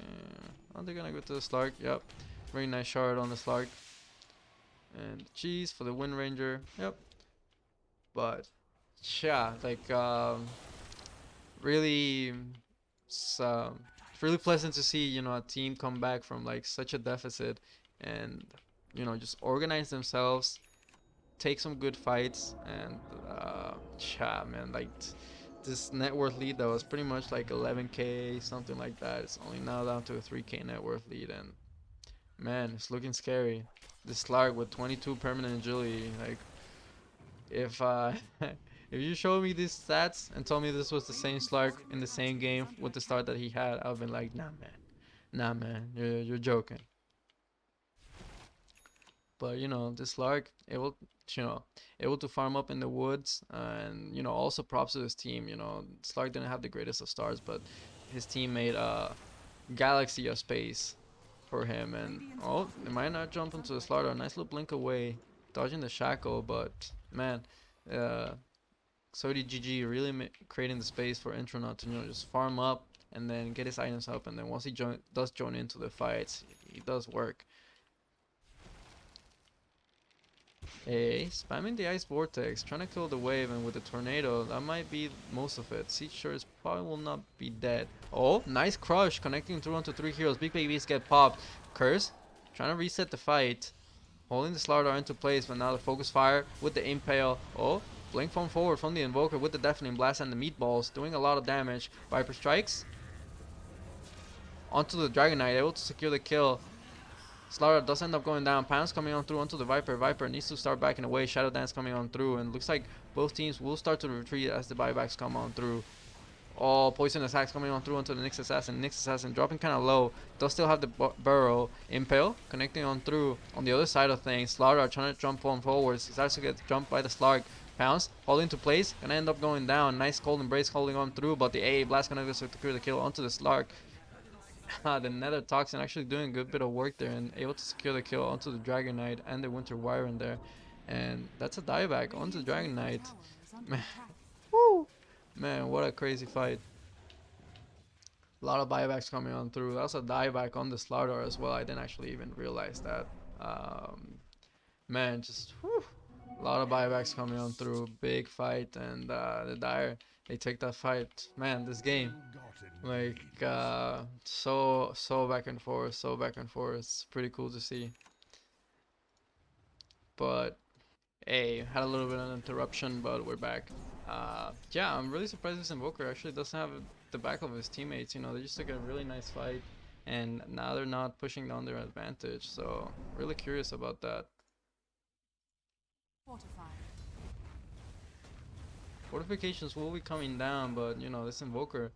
Oh, they're gonna go to the Slark. Yep. Very nice shard on the Slark. And cheese for the Wind Ranger. Yep. But yeah, like really it's really pleasant to see, you know, a team come back from like such a deficit and, you know, just organize themselves, take some good fights, and yeah, man, like this net worth lead that was pretty much like 11k, something like that, it's only now down to a 3k net worth lead. And man, it's looking scary. This Slark with 22 permanent agility, like if if you showed me these stats and told me this was the same Slark in the same game with the start that he had, I've been like, nah man, you're joking. But you know, this Slark able, you know, able to farm up in the woods, and you know, also props to his team. You know, Slark didn't have the greatest of starts, but his team made a galaxy of space for him. And oh, they might not jump into the Slaughter. Nice little blink away, dodging the shackle. But man, Sodi GG really creating the space for Intronaut to, you know, just farm up and then get his items up. And then once he does join into the fights, he does work. Hey, spamming the Ice Vortex, trying to kill the wave, and with the Tornado, that might be most of it. Siege Shirts probably will not be dead. Oh, nice crush, connecting through onto 3 heroes. Big babies get popped. Curse, trying to reset the fight. Holding the Slardar into place, but now the Focus Fire with the Impale. Oh, blink from forward from the Invoker with the Deafening Blast and the Meatballs, doing a lot of damage. Viper strikes. Onto the Dragon Knight, able to secure the kill. Slara does end up going down. Pounds coming on through onto the Viper. Viper needs to start backing away. Shadow Dance coming on through. And looks like both teams will start to retreat as the buybacks come on through. Oh, Poison Attacks coming on through onto the Nyx Assassin. Nyx Assassin dropping kind of low. Does still have the Burrow. Impale connecting on through. On the other side of things, Slara trying to jump on forwards. Starts to get jumped by the Slark. Pounce holding to place. Gonna end up going down. Nice cold embrace holding on through. But the AA Blast gonna secure the kill onto the Slark. The Nether Toxin actually doing a good bit of work there and able to secure the kill onto the Dragon Knight and the Winter Wyvern there. And that's a dieback onto the Dragon Knight. Man, woo! Man, what a crazy fight. A lot of buybacks coming on through. That's a dieback on the Slardar as well. I didn't actually even realize that. Man, just whew, a lot of buybacks coming on through. Big fight, and the Dire they take that fight. Man, this game, like, so back and forth, so back and forth. It's pretty cool to see. But hey, had a little bit of an interruption, but we're back. Yeah, I'm really surprised this Invoker actually doesn't have the back of his teammates. You know, they just took a really nice fight, and now they're not pushing down their advantage. So really curious about that. Fortified. Fortifications will be coming down, but you know, this Invoker,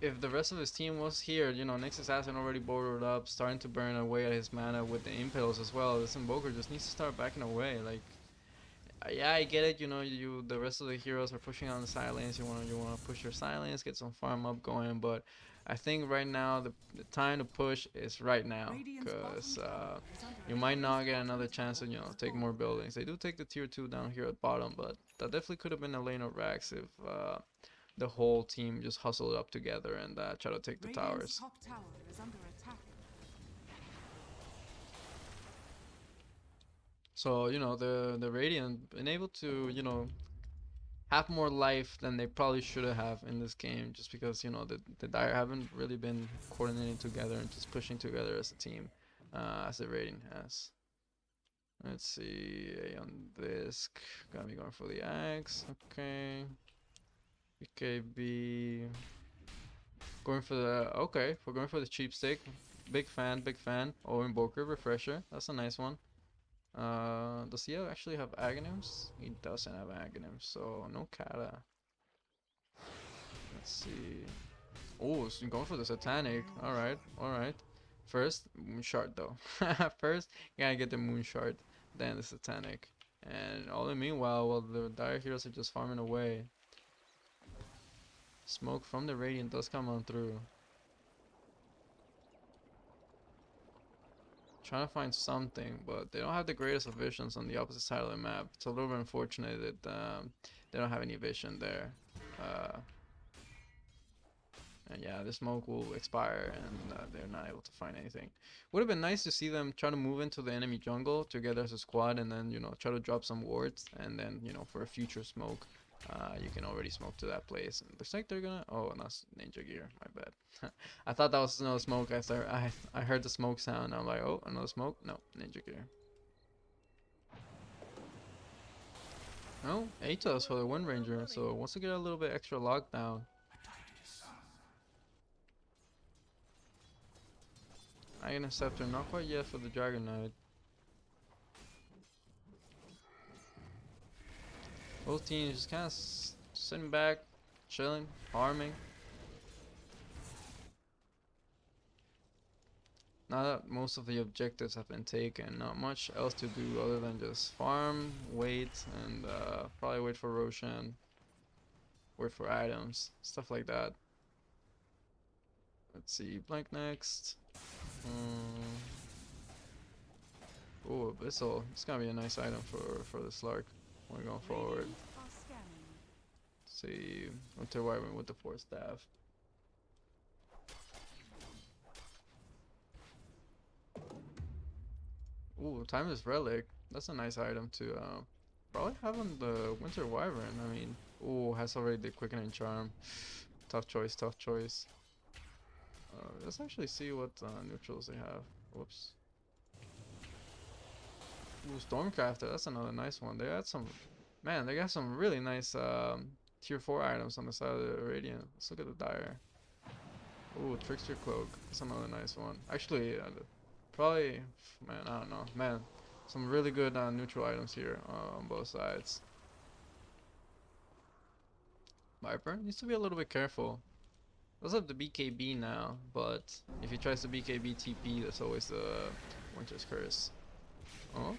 if the rest of his team was here, you know, Nyx Assassin already boarded up, starting to burn away at his mana with the impales as well. This Invoker just needs to start backing away. Like, yeah, I get it. You know, the rest of the heroes are pushing on the silence. You wanna push your silence, get some farm up going. But I think right now the time to push is right now, because you might not get another chance to take more buildings. They do take the tier 2 down here at bottom, but that definitely could have been a lane of Rax if the whole team just hustled up together and try to take the towers. Top tower is under attack. So the Radiant been able to have more life than they probably should have in this game, just because the Dire haven't really been coordinating together and just pushing together as a team, as the Radiant has. Let's see, on this, gonna be going for the axe. Okay, BKB going for the we're going for the cheap stick. Big fan, big fan. Oh, Invoker refresher, that's a nice one. Does he actually have Aghanims? He doesn't have Aghanims, so no Kata. Let's see. Oh, so going for the Satanic. Alright, alright. First, Moon Shard though. First, you gotta get the Moon Shard, then the Satanic. And all the meanwhile, while the Dire Heroes are just farming away, smoke from the Radiant does come on through. Trying to find something, but they don't have the greatest of visions on the opposite side of the map. It's a little bit unfortunate that they don't have any vision there. And yeah, the smoke will expire and they're not able to find anything. Would have been nice to see them try to move into the enemy jungle together as a squad, and then try to drop some wards, and then for a future smoke, you can already smoke to that place. And looks like they're gonna. Oh, that's Ninja Gear. My bad. I thought that was another smoke. I heard the smoke sound. I'm like, oh, another smoke. No, Ninja Gear. Oh, Atos for the Wind Ranger. So wants to get a little bit extra lockdown. Iron Scepter, not quite yet for the Dragon Knight. Both teams just kind of sitting back, chilling, farming. Now that most of the objectives have been taken, not much else to do other than just farm, wait, and probably wait for Roshan, wait for items, stuff like that. Let's see, blank next. Oh, Abyssal. It's gonna be a nice item for the Slark. We're going forward. Let's see, Winter Wyvern with the 4 staff. Ooh, Timeless Relic. That's a nice item to probably have on the Winter Wyvern. I mean, ooh, has already the Quickening Charm. Tough choice, tough choice. Let's actually see what neutrals they have. Whoops. Ooh, Stormcrafter. That's another nice one. They had some, man. They got some really nice tier 4 items on the side of the Radiant. Let's look at the Dire. Ooh, Trickster Cloak. That's another nice one. Actually, probably, man, I don't know. Man, some really good neutral items here on both sides. Viper needs to be a little bit careful. Does have the BKB now, but if he tries to BKB TP, that's always the Winter's Curse. Oh,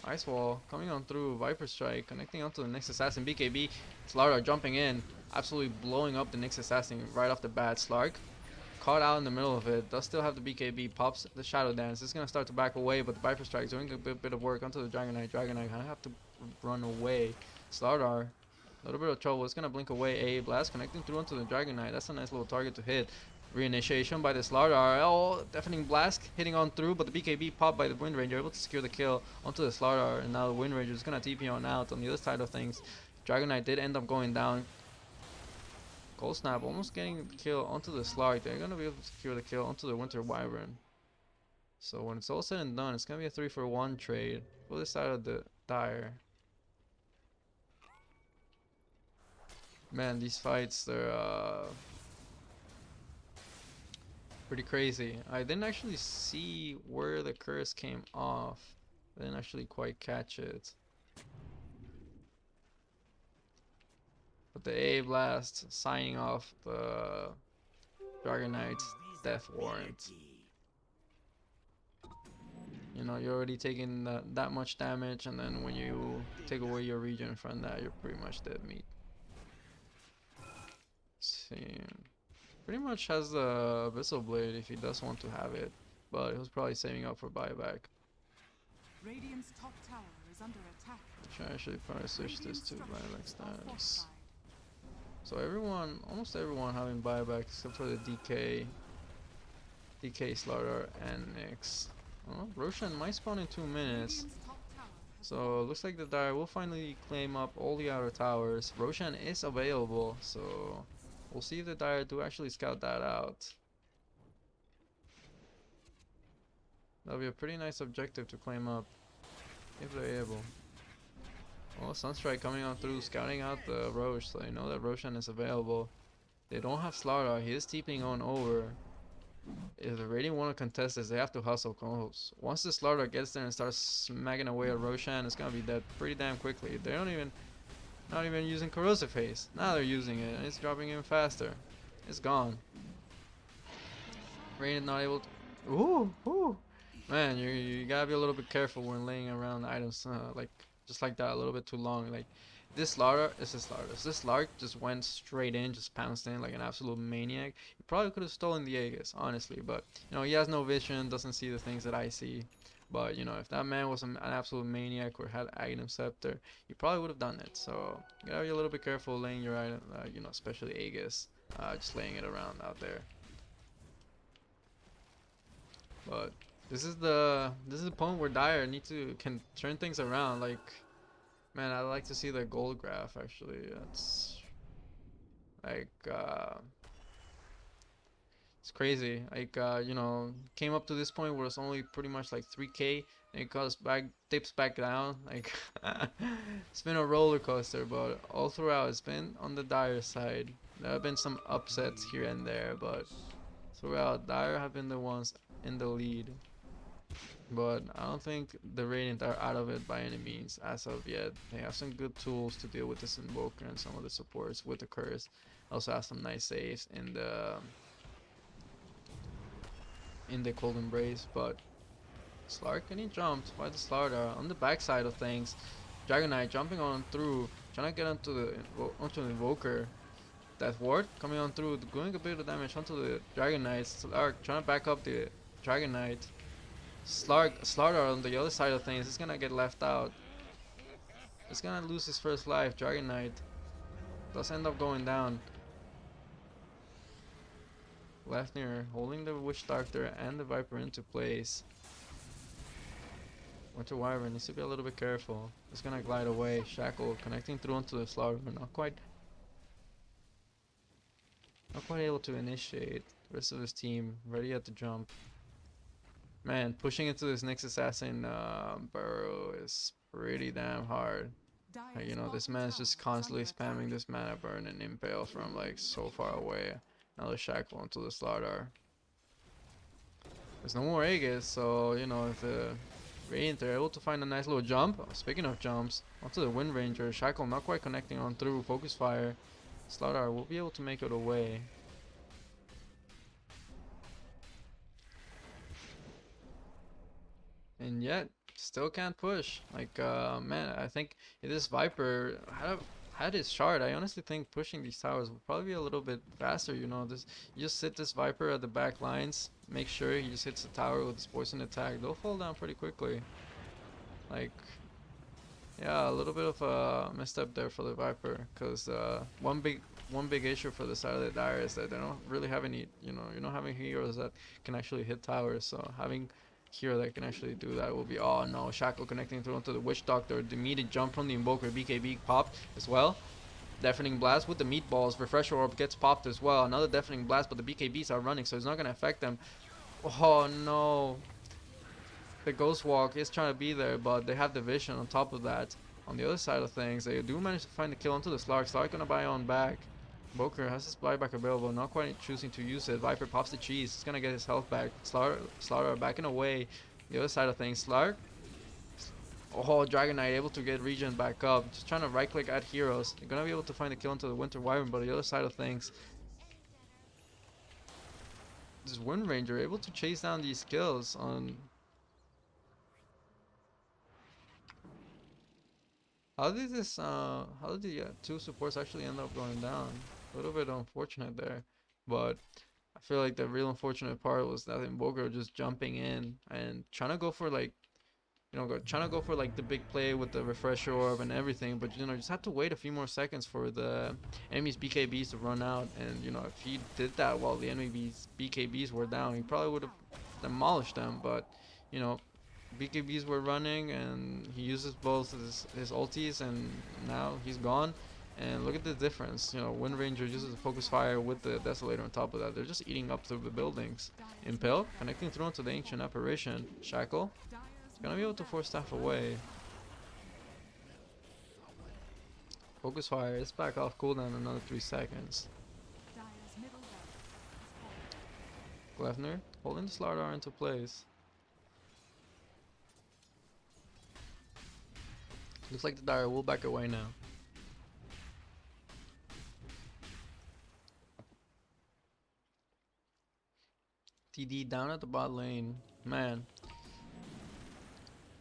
Ice Wall coming on through, Viper Strike connecting onto the Nyx Assassin. BKB, Slark jumping in, absolutely blowing up the Nyx Assassin right off the bat. Slark caught out in the middle of it, does still have the BKB, pops the Shadow Dance. It's gonna start to back away, but the Viper Strike is doing a bit of work onto the Dragon Knight. Dragon Knight gonna have to run away. Slardar, a little bit of trouble. It's gonna blink away. A blast connecting through onto the Dragon Knight. That's a nice little target to hit. Reinitiation by the Slardar. Oh, deafening blast hitting on through, but the BKB popped by the Wind Ranger, able to secure the kill onto the Slardar. And now the Wind Ranger is gonna TP on out on the other side of things. Dragon Knight did end up going down. Cold Snap almost getting the kill onto the Slark. They're gonna be able to secure the kill onto the Winter Wyvern. So when it's all said and done, it's gonna be a 3-for-1 trade for this side of the Dire. Man, these fights, they're pretty crazy. I didn't actually see where the curse came off. I didn't actually quite catch it. But the A Blast signing off the Dragon Knight's death warrant. You know, you're already taking that much damage, and then when you take away your regen from that, you're pretty much dead meat. Let's see. Pretty much has the Abyssal Blade if he does want to have it, but he was probably saving up for buyback. Radiant's top tower is under attack. Should I actually probably switch this to buyback status? Fortified. So everyone, almost everyone having buyback except for the DK Slaughter and Nyx. Oh, Roshan might spawn in 2 minutes. Radiant's top tower has So looks like the Dire will finally claim up all the outer towers. Roshan is available, so we'll see if the Dire do actually scout that out. That'll be a pretty nice objective to claim up, if they're able. Oh, Sunstrike coming on through, scouting out the Roche, so they know that Roshan is available. They don't have Slardar, he is TPing on over. If they really want to contest this, they have to hustle close. Once the Slardar gets there and starts smacking away at Roshan, it's gonna be dead pretty damn quickly. They don't even, not even using Corrosive Haze. Now they're using it, and it's dropping even faster. It's gone. Rain is not able to. Ooh. Man, you gotta be a little bit careful when laying around items like just like that a little bit too long. Like this Slardar is a Slardar. This Lark just went straight in, just pounced in like an absolute maniac. He probably could have stolen the Aegis, honestly, but you know he has no vision, doesn't see the things that I see. But you know if that man was an absolute maniac or had Item Scepter, he probably would have done it. So you gotta be a little bit careful laying your item, you know, especially Aegis, just laying it around out there. But this is the point where Dire can turn things around. Like, man, I'd like to see the gold graph actually. It's like it's crazy. Like you know, came up to this point where it's only pretty much like 3K, and it goes back, dips back down. Like it's been a roller coaster, but all throughout it's been on the Dire side. There have been some upsets here and there, but throughout Dire have been the ones in the lead. But I don't think the Radiant are out of it by any means as of yet. They have some good tools to deal with this Invoker and some of the supports with the Curse. Also have some nice saves in the Cold Embrace. But Slark getting jumped by the Slardar on the backside of things. Dragon Knight jumping on through, trying to get onto the Invoker. Death Ward coming on through, doing a bit of damage onto the Dragon Knight. Slark trying to back up the Dragon Knight. Slardar on the other side of things is gonna get left out. He's gonna lose his first life. Dragon Knight does end up going down. Leftnir holding the Witch Doctor and the Viper into place. Winter Wyvern needs to be a little bit careful. It's gonna glide away. Shackle connecting through onto the Slardar, but not quite able to initiate. The rest of his team ready at the jump. Man, pushing into this Nyx Assassin burrow is pretty damn hard. Like, you know, this man's just constantly spamming this mana burn and impale from like so far away. Another shackle onto the Slardar. There's no more Aegis, so you know if the Radiant are able to find a nice little jump. Speaking of jumps, onto the Wind Ranger. Shackle not quite connecting on through. Focus Fire. Slardar will be able to make it away. And yet, still can't push. Like, man, I think if this Viper had his shard, I honestly think pushing these towers would probably be a little bit faster. You know, you just sit this Viper at the back lines, make sure he just hits the tower with his poison attack. They'll fall down pretty quickly. Like, yeah, a little bit of a misstep there for the Viper, because one big issue for the side of the Dire is that they don't really have any, you know, you're not having heroes that can actually hit towers. So having hero that can actually do that will be, oh no, Shackle connecting through onto the Witch Doctor. The immediate jump from the Invoker, BKB popped as well. Deafening Blast with the meatballs. Refresher Orb gets popped as well. Another Deafening Blast, but the BKBs are running, so it's not going to affect them. Oh no. The Ghost Walk is trying to be there, but they have the Vision on top of that. On the other side of things, they do manage to find the kill onto the Slark. Slark going to buy on back. Boker has his buyback available, not quite choosing to use it. Viper pops the cheese. He's going to get his health back. Slaughter backing away. The other side of things, Slark. Oh, Dragon Knight able to get regen back up. Just trying to right click at heroes. They're gonna be able to find the kill into the Winter Wyvern, but the other side of things, this Wind Ranger able to chase down these kills on. How did the two supports actually end up going down? A little bit unfortunate there, but I feel like the real unfortunate part was that Invoker just jumping in and trying to go for like, trying to go for like the big play with the refresher orb and everything, but just had to wait a few more seconds for the enemy's BKBs to run out. And if he did that while the enemy's BKBs were down, he probably would have demolished them. But you know, BKBs were running, and he uses both his ultis, and now he's gone. And look at the difference. Wind Ranger uses the Focus Fire with the Desolator on top of that. They're just eating up through the buildings. Impale connecting through into the Ancient Apparition. Shackle. Gonna be able to force staff away. Focus Fire is back off cooldown another 3 seconds. Glefner holding the Slardar into place. Looks like the Dire will back away now. TD down at the bot lane. Man.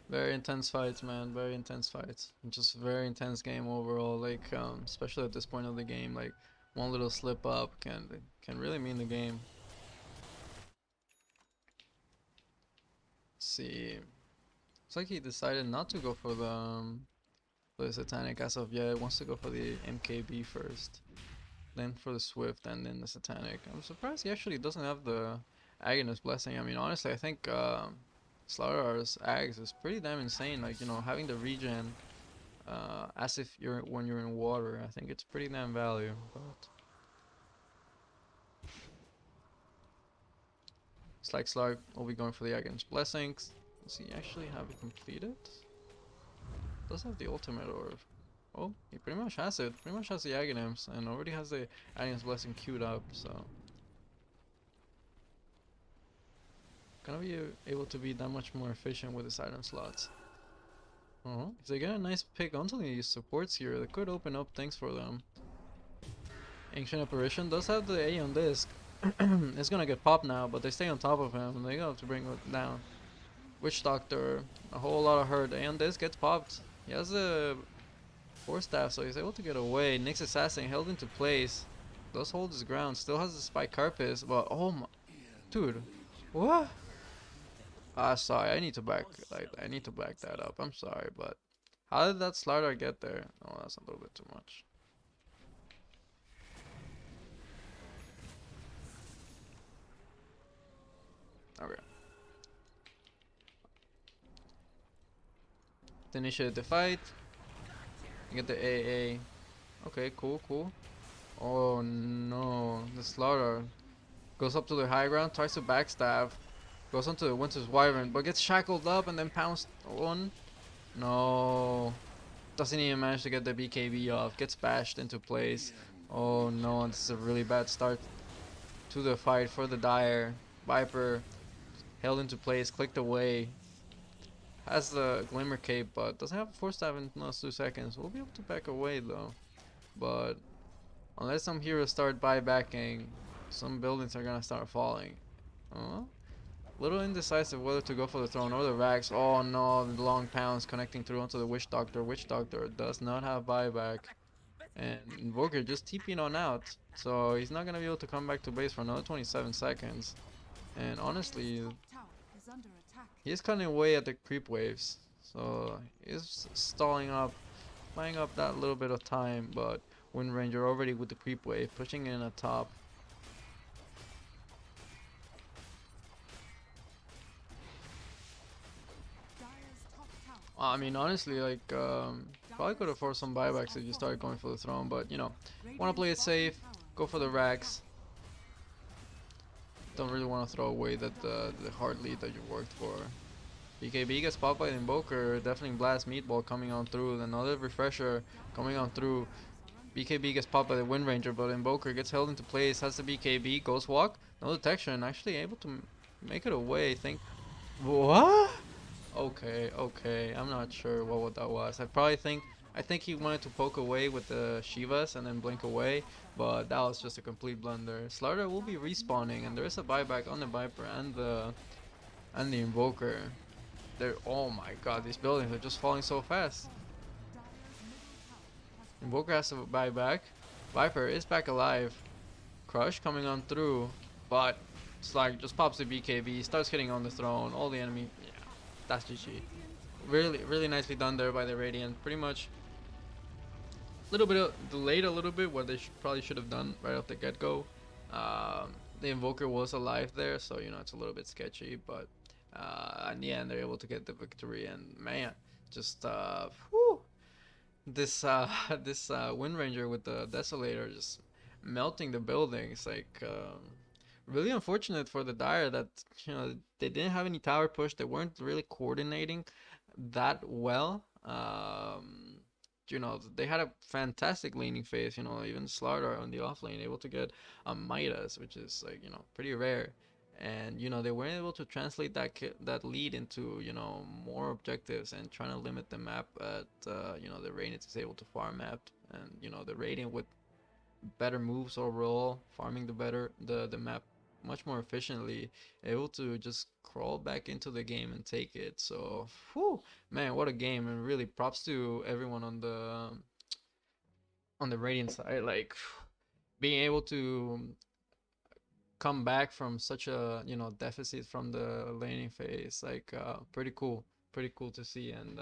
Very intense fights, man. Very intense fights. Just very intense game overall. Like, especially at this point of the game, like one little slip up can really mean the game. Let's see. Looks like he decided not to go for the Satanic as of yet. He wants to go for the MKB first, then for the Swift, and then the Satanic. I'm surprised he actually doesn't have the Agonist Blessing. I mean, honestly, I think Slaughter's Ags is pretty damn insane. Like, having the regen as if when you're in water, I think it's pretty damn value. But it's like Slark will be going for the Agonist Blessings. Does he actually have it completed? Does have the ultimate orb. Oh, he pretty much has it. Pretty much has the Agonims and already has the Agonist Blessing queued up, so gonna be able to be that much more efficient with his item slots. If they get a nice pick onto these supports here, that could open up things for them. Ancient Apparition does have the A on disc. It's gonna get popped now, but they stay on top of him and they have to bring it down. Witch Doctor, a whole lot of hurt. A on disc gets popped. He has a Force Staff, so he's able to get away. Nyx Assassin held into place. Does hold his ground. Still has the Spike Carapace, but oh my, dude, what? Sorry, I need to back that up. I'm sorry, but how did that Slardar get there? Oh, that's a little bit too much. Okay. To initiate the fight. Get the AA. Okay, cool. Oh no, the Slardar goes up to the high ground, tries to backstab. Goes onto the Winter's Wyvern, but gets shackled up and then pounced on. No. Doesn't even manage to get the BKB off. Gets bashed into place. Oh no, this is a really bad start to the fight for the Dire. Viper held into place, clicked away. Has the Glimmer Cape, but doesn't have a Force Staff in the last 2 seconds. We'll be able to back away though. But unless some heroes start buybacking, some buildings are gonna start falling. Little indecisive whether to go for the throne or the Rax. Oh no, the long pounds connecting through onto the Witch Doctor. Witch Doctor does not have buyback. And Invoker just TPing on out. So he's not going to be able to come back to base for another 27 seconds. And honestly, he's cutting away at the creep waves. So he's stalling up, buying up that little bit of time. But Wind Ranger already with the creep wave, pushing in at top. I mean, honestly, like, Probably could have forced some buybacks if you started going for the throne, but you know, want to play it safe, go for the racks. Don't really want to throw away the hard lead that you worked for. BKB gets popped by the Invoker, definitely Blast Meatball coming on through, another Refresher coming on through. BKB gets popped by the Wind Ranger, but Invoker gets held into place, has the BKB, Ghost Walk, no detection, actually able to make it away. Think, what? Okay, okay, I'm not sure what that was. I think he wanted to poke away with the Shivas and then blink away, but that was just a complete blunder. Slardar will be respawning, and there is a buyback on the Viper and the Invoker. They're, oh my god, these buildings are just falling so fast. Invoker has to buy back. Viper is back alive. Crush coming on through, but Slag just pops the BKB, starts hitting on the throne. All the enemy, yeah, that's GG. Really, really nicely done there by the Radiant. Pretty much, a little bit delayed a little bit what they probably should have done right off the get-go. The Invoker was alive there, so you know it's a little bit sketchy, but in the end they're able to get the victory. And man, just whew, this this Wind Ranger with the Desolator just melting the buildings. Like really unfortunate for the Dire that you know they didn't have any tower push. They weren't really coordinating that well. You know they had a fantastic laning phase. You know even Slardar on the off lane able to get a Midas, which is like you know pretty rare. And you know they weren't able to translate that lead into you know more objectives and trying to limit the map at you know the Radiant is able to farm map, and you know the Radiant with better moves overall, farming the map much more efficiently, able to just crawl back into the game and take it. So whew, man, what a game. And really props to everyone on the Radiant side, like being able to come back from such a you know deficit from the laning phase. Like pretty cool to see. And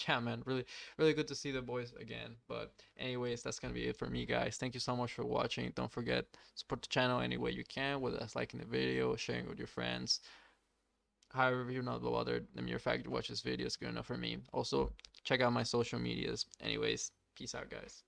yeah man, really good to see the boys again. But anyways, that's gonna be it for me guys. Thank you so much for watching. Don't forget, support the channel any way you can, whether that's liking the video, sharing with your friends. However, you're not bothered, the mere fact you watch this video is good enough for me. Also check out my social medias. Anyways, peace out guys.